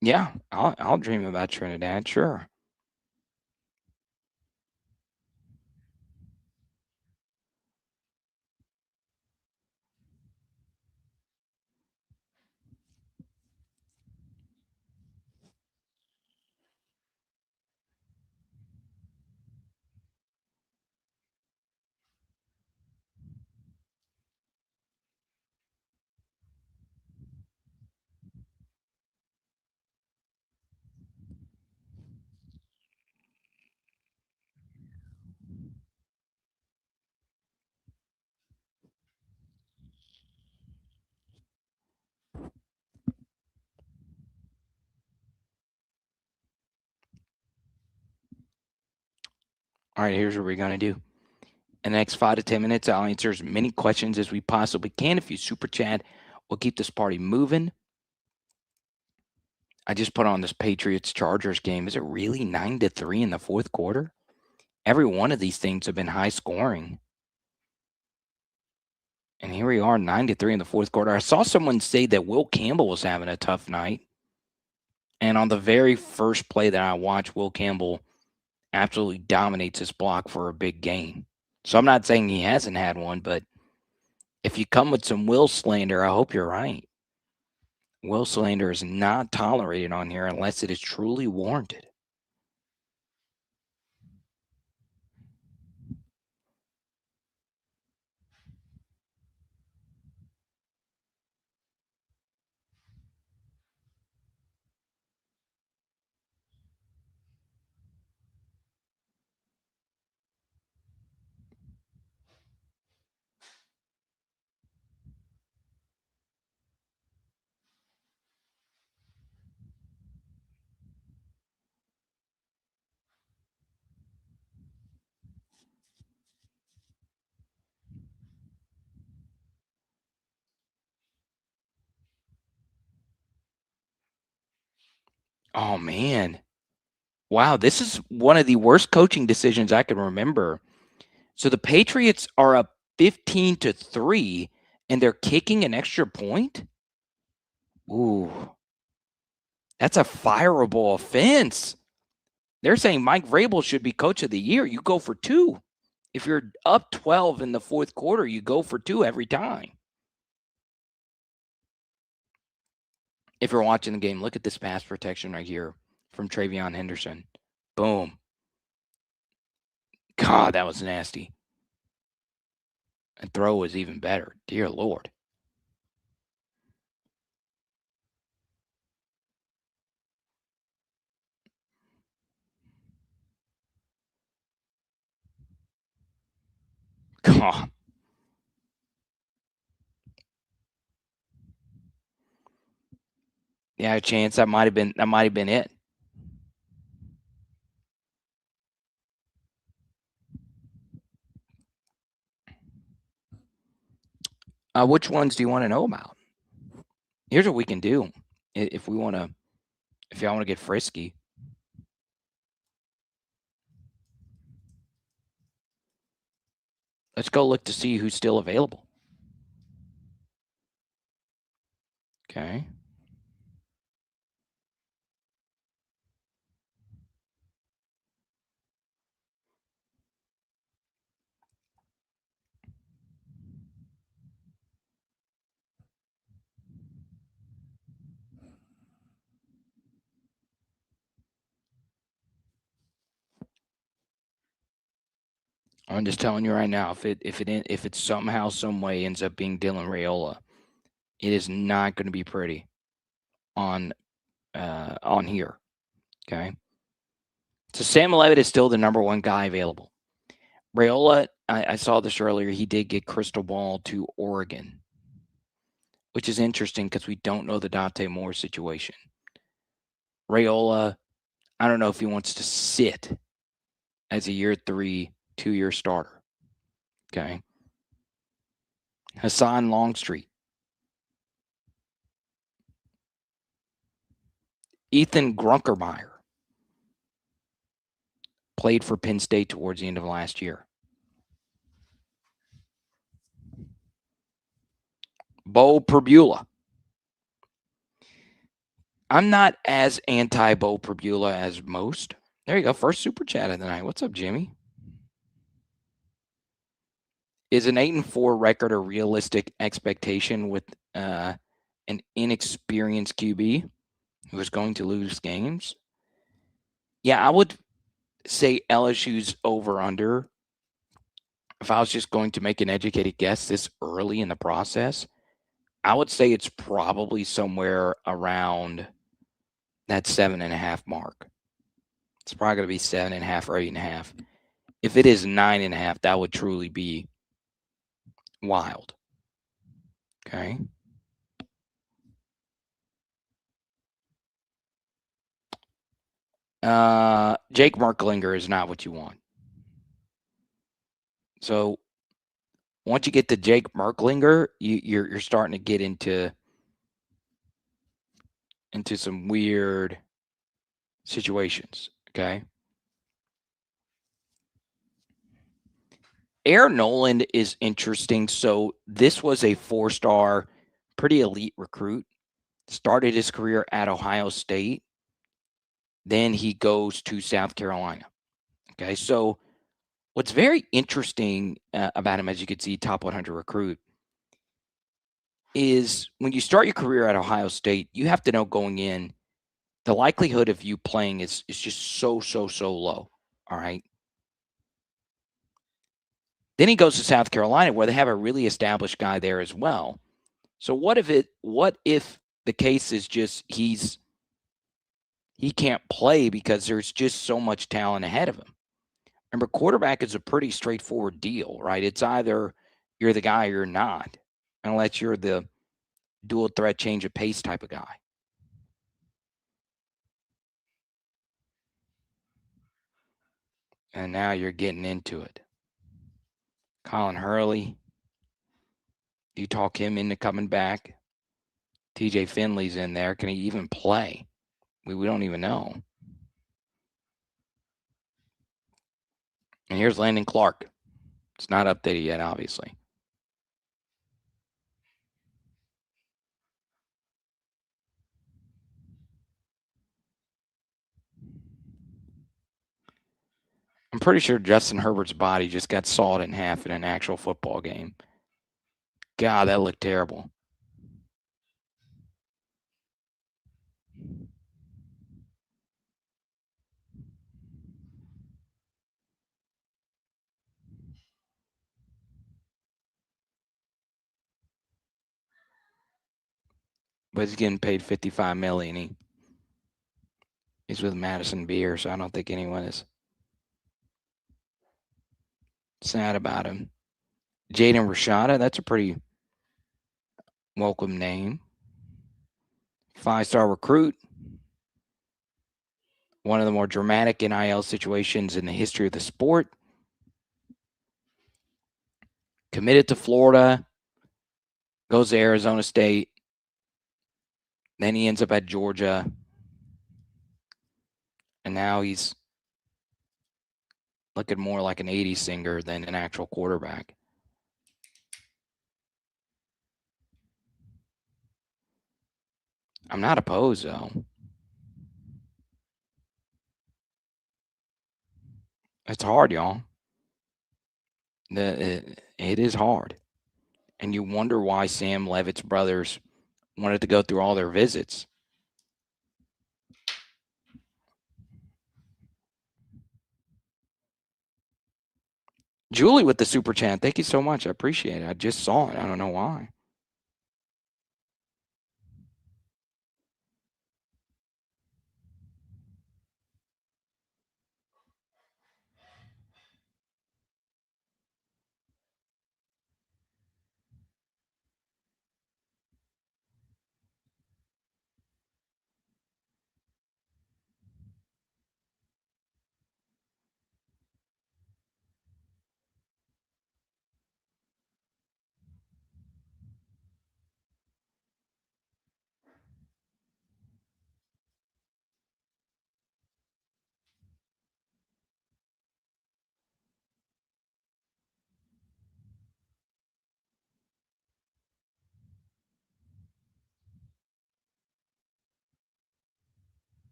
Yeah, I'll dream about Trinidad, sure. All right, here's what we're going to do. In the next 5 to 10 minutes, I'll answer as many questions as we possibly can. If you super chat, we'll keep this party moving. I just put on this Patriots-Chargers game. Is it really 9-3 in the fourth quarter? Every one of these things have been high scoring. And here we are, 9-3 in the fourth quarter. I saw someone say that Will Campbell was having a tough night. And on the very first play that I watched, Will Campbell absolutely dominates his block for a big gain. So I'm not saying he hasn't had one, but if you come with some Will slander, I hope you're right. Will slander is not tolerated on here unless it is truly warranted. Oh, man. Wow, this is one of the worst coaching decisions I can remember. So the Patriots are up 15-3, and they're kicking an extra point? Ooh. That's a fireable offense. They're saying Mike Vrabel should be coach of the year. You go for 2. If you're up 12 in the fourth quarter, you go for 2 every time. If you're watching the game, look at this pass protection right here from Travion Henderson. Boom. God, that was nasty. And throw was even better. Dear Lord. God. Yeah, a chance that might have been it. Which ones do you want to know about? Here's what we can do if y'all want to get frisky. Let's go look to see who's still available. Okay. I'm just telling you right now, if it somehow, some way ends up being Dylan Raiola, it is not going to be pretty on here. Okay. So Sam Levitt is still the number 1 guy available. Raiola, I saw this earlier. He did get crystal ball to Oregon, which is interesting because we don't know the Dante Moore situation. Raiola, I don't know if he wants to sit as a year 3, 2-year starter. Okay. Hassan Longstreet. Ethan Grunkermeyer played for Penn State towards the end of last year. Bo Perbula. I'm not as anti-Bo Perbula as most. There you go. First super chat of the night. What's up, Jimmy? Is an 8-4 record a realistic expectation with an inexperienced QB who is going to lose games? Yeah, I would say LSU's over-under. If I was just going to make an educated guess this early in the process, I would say it's probably somewhere around that 7.5 mark. It's probably going to be 7.5 or 8.5. If it is 9.5, that would truly be wild. Okay. Jake Merklinger is not what you want. So once you get to Jake Merklinger, you're starting to get into some weird situations. Okay. Air Noland is interesting. So this was a 4-star, pretty elite recruit. Started his career at Ohio State. Then he goes to South Carolina. Okay. So what's very interesting about him, as you can see, top 100 recruit, is when you start your career at Ohio State, you have to know going in, the likelihood of you playing is just so low. All right. Then he goes to South Carolina, where they have a really established guy there as well. So what if the case is just he can't play because there's just so much talent ahead of him? Remember, quarterback is a pretty straightforward deal, right? It's either you're the guy or you're not, unless you're the dual threat change of pace type of guy. And now you're getting into it. Colin Hurley, you talk him into coming back. TJ Finley's in there. Can he even play? We don't even know. And here's Landen Clark. It's not updated yet, obviously. I'm pretty sure Justin Herbert's body just got sawed in half in an actual football game. God, that looked terrible. But he's getting paid $55 million. He's with Madison Beer, so I don't think anyone is sad about him. Jaden Rashada, that's a pretty welcome name. 5-star recruit. One of the more dramatic NIL situations in the history of the sport. Committed to Florida, goes to Arizona State. Then he ends up at Georgia. And now he's looking more like an 80s singer than an actual quarterback. I'm not opposed, though. It's hard, y'all. It is hard. And you wonder why Sam Levitt's brothers wanted to go through all their visits. Julie with the super chat. Thank you so much. I appreciate it. I just saw it. I don't know why.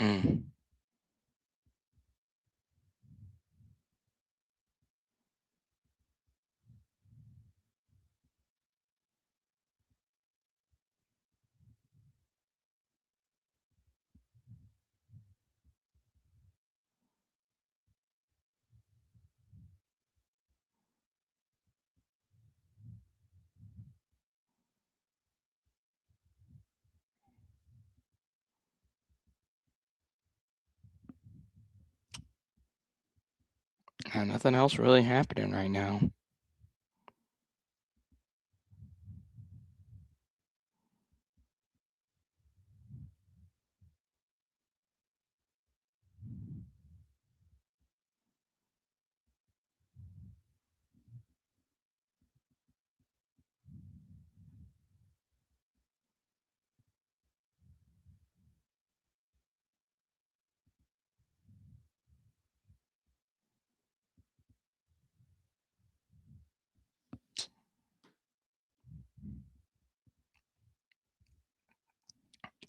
Mm. Nothing else really happening right now.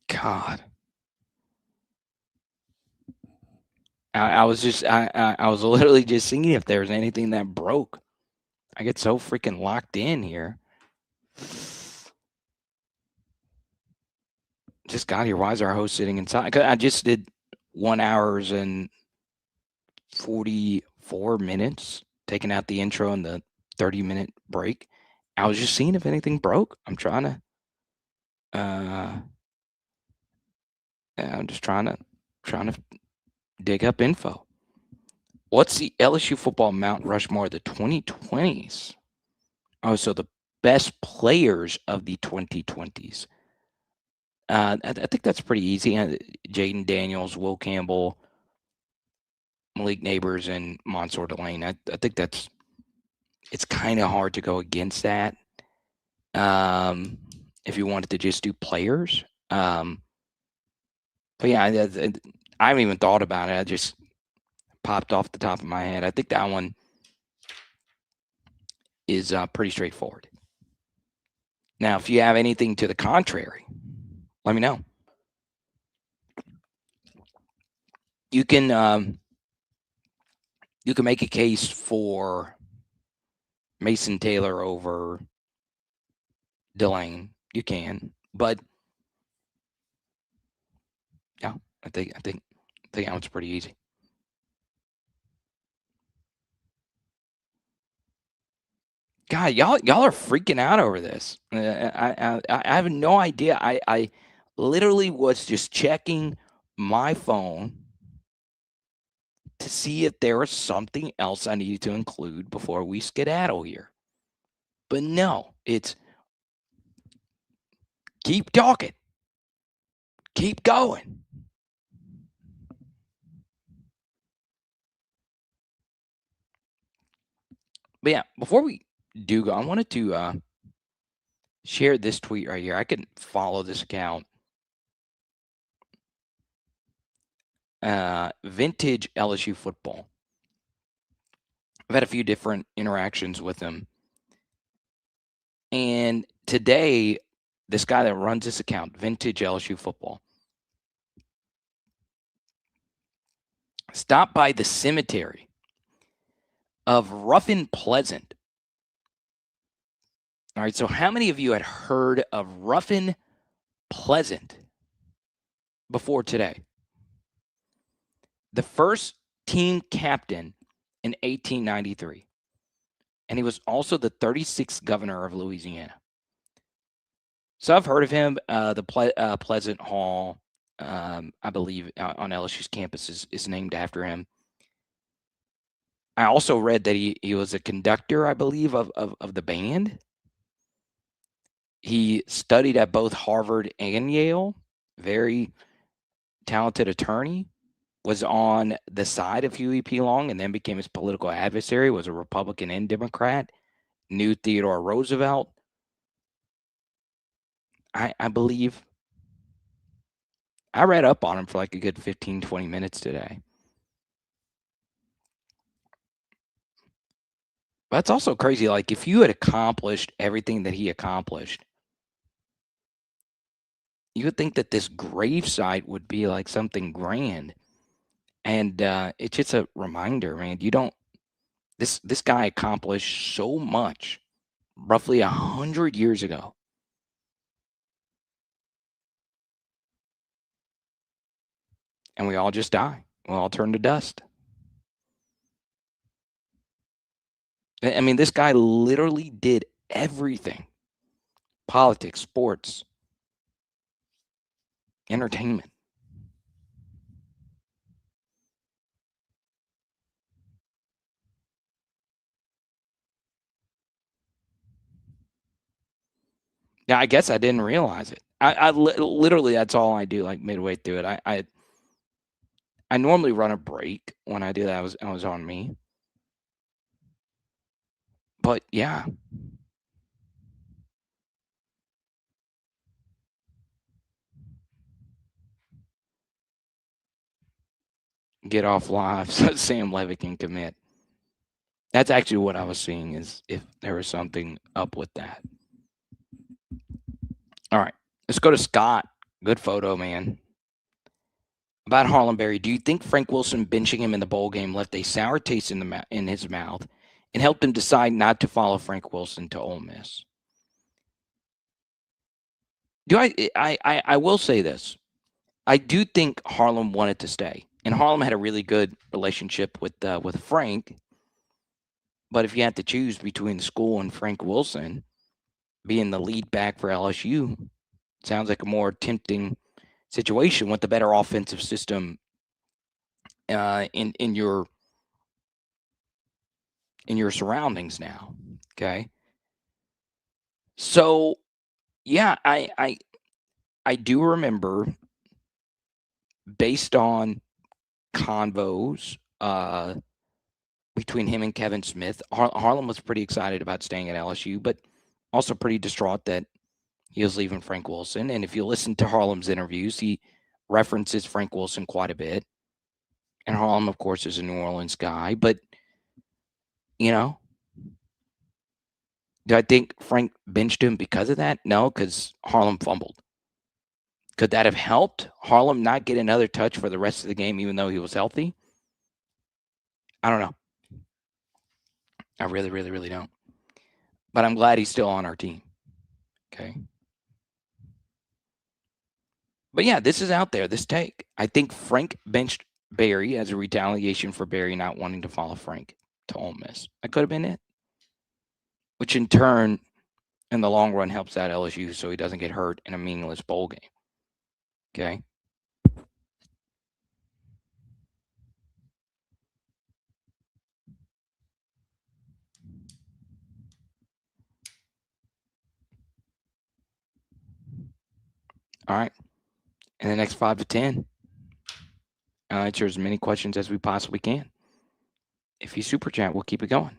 God. I was literally just seeing if there was anything that broke. I get so freaking locked in here. Just got here. Why is our host sitting inside? I just did 1 hour and 44 minutes, taking out the intro and the 30-minute break. I was just seeing if anything broke. I'm just trying to dig up info. What's the LSU football Mount Rushmore of the 2020s? Oh, so the best players of the 2020s. I think that's pretty easy. Jaden Daniels, Will Campbell, Malik Neighbors, and Mansour Delane. I think it's kind of hard to go against that. If you wanted to just do players. But yeah, I haven't even thought about it. I just popped off the top of my head. I think that one is pretty straightforward. Now, if you have anything to the contrary, let me know. You can make a case for Mason Taylor over Delane. You can, but yeah, I think that one's pretty easy. God, y'all are freaking out over this. I have no idea. I literally was just checking my phone to see if there was something else I needed to include before we skedaddle here. But no, it's keep talking. Keep going. But yeah, before we do go, I wanted to share this tweet right here. I can follow this account. Vintage LSU football. I've had a few different interactions with him. And today, this guy that runs this account, Vintage LSU football, stopped by the cemetery of Ruffin Pleasant. All right, so how many of you had heard of Ruffin Pleasant before today? The first team captain in 1893. And he was also the 36th governor of Louisiana. So I've heard of him. The Pleasant Hall, I believe, on LSU's campus is named after him. I also read that he was a conductor, I believe, of the band. He studied at both Harvard and Yale. Very talented attorney. Was on the side of Huey P. Long and then became his political adversary. Was a Republican and Democrat. Knew Theodore Roosevelt. I believe I read up on him for like a good 15, 20 minutes today. That's also crazy. Like, if you had accomplished everything that he accomplished, you would think that this gravesite would be like something grand. And it's just a reminder, man. This guy accomplished so much roughly 100 years ago. And we all just die. We all turn to dust. I mean, this guy literally did everything. Politics, sports, entertainment. Yeah, I guess I didn't realize it. I literally, that's all I do, like midway through it. I normally run a break when I do that. I was on me. But yeah. Get off live so Sam Levitt can commit. That's actually what I was seeing, is if there was something up with that. All right, let's go to Scott. Good photo, man. About Harlan Berry, do you think Frank Wilson benching him in the bowl game left a sour taste in his mouth and helped him decide not to follow Frank Wilson to Ole Miss. I will say this. I do think Harlem wanted to stay, and Harlem had a really good relationship with Frank. But if you had to choose between the school and Frank Wilson being the lead back for LSU, sounds like a more tempting situation with the better offensive system in your surroundings now. Okay, so yeah, I do remember, based on convos between him and Kevin Smith, Harlem was pretty excited about staying at LSU, but also pretty distraught that he was leaving Frank Wilson. And if you listen to Harlem's interviews, he references Frank Wilson quite a bit. And Harlem, of course, is a New Orleans guy. But, do I think Frank benched him because of that? No, because Harlem fumbled. Could that have helped Harlem not get another touch for the rest of the game, even though he was healthy? I don't know. I really, really, really don't. But I'm glad he's still on our team. Okay. But yeah, this is out there, this take. I think Frank benched Barry as a retaliation for Barry not wanting to follow Frank to Ole Miss. That could have been it. Which in turn, in the long run, helps out LSU so he doesn't get hurt in a meaningless bowl game. Okay. All right. In the next 5 to 10, I'll answer as many questions as we possibly can. If you super chat, we'll keep it going.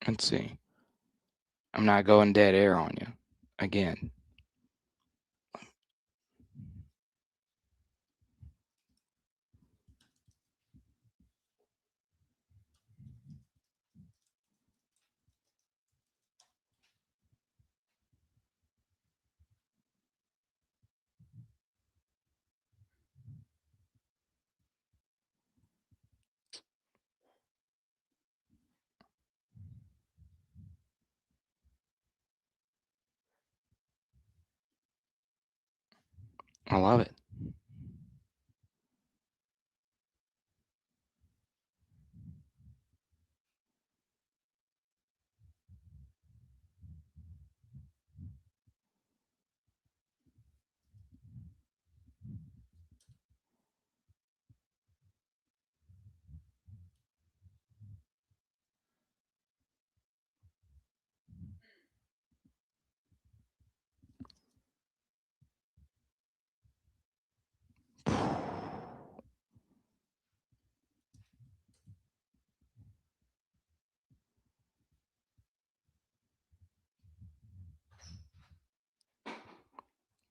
Let's see. I'm not going dead air on you again. I love it.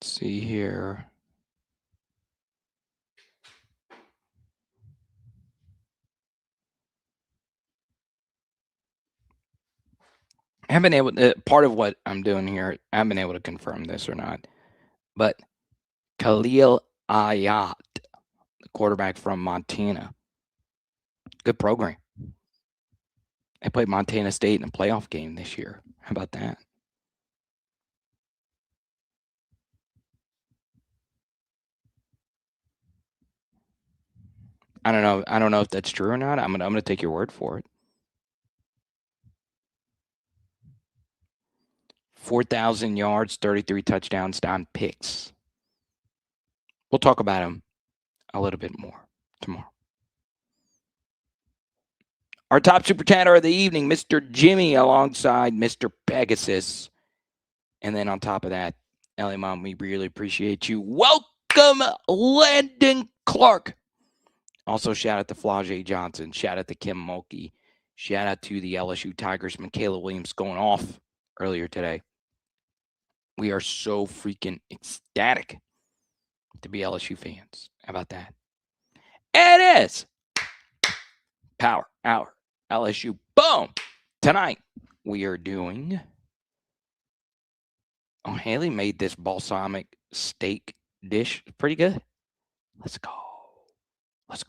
Let's see here. I haven't been able to, part of what I'm doing here, I haven't been able to confirm this or not, but Khalil Ayat, the quarterback from Montana, good program. They played Montana State in a playoff game this year. How about that? I don't know. I don't know if that's true or not. I'm gonna take your word for it. 4,000 yards, 33 touchdowns, 9 picks. We'll talk about him a little bit more tomorrow. Our top super chatter of the evening, Mr. Jimmy, alongside Mr. Pegasus. And then on top of that, Ellie Mom, we really appreciate you. Welcome Welcome, Landen Clark. Also, shout out to Flajay Johnson. Shout out to Kim Mulkey. Shout out to the LSU Tigers. Michaela Williams going off earlier today. We are so freaking ecstatic to be LSU fans. How about that? It is Power Hour LSU. Boom! Tonight, we are doing... Oh, Haley made this balsamic steak dish pretty good. Let's go.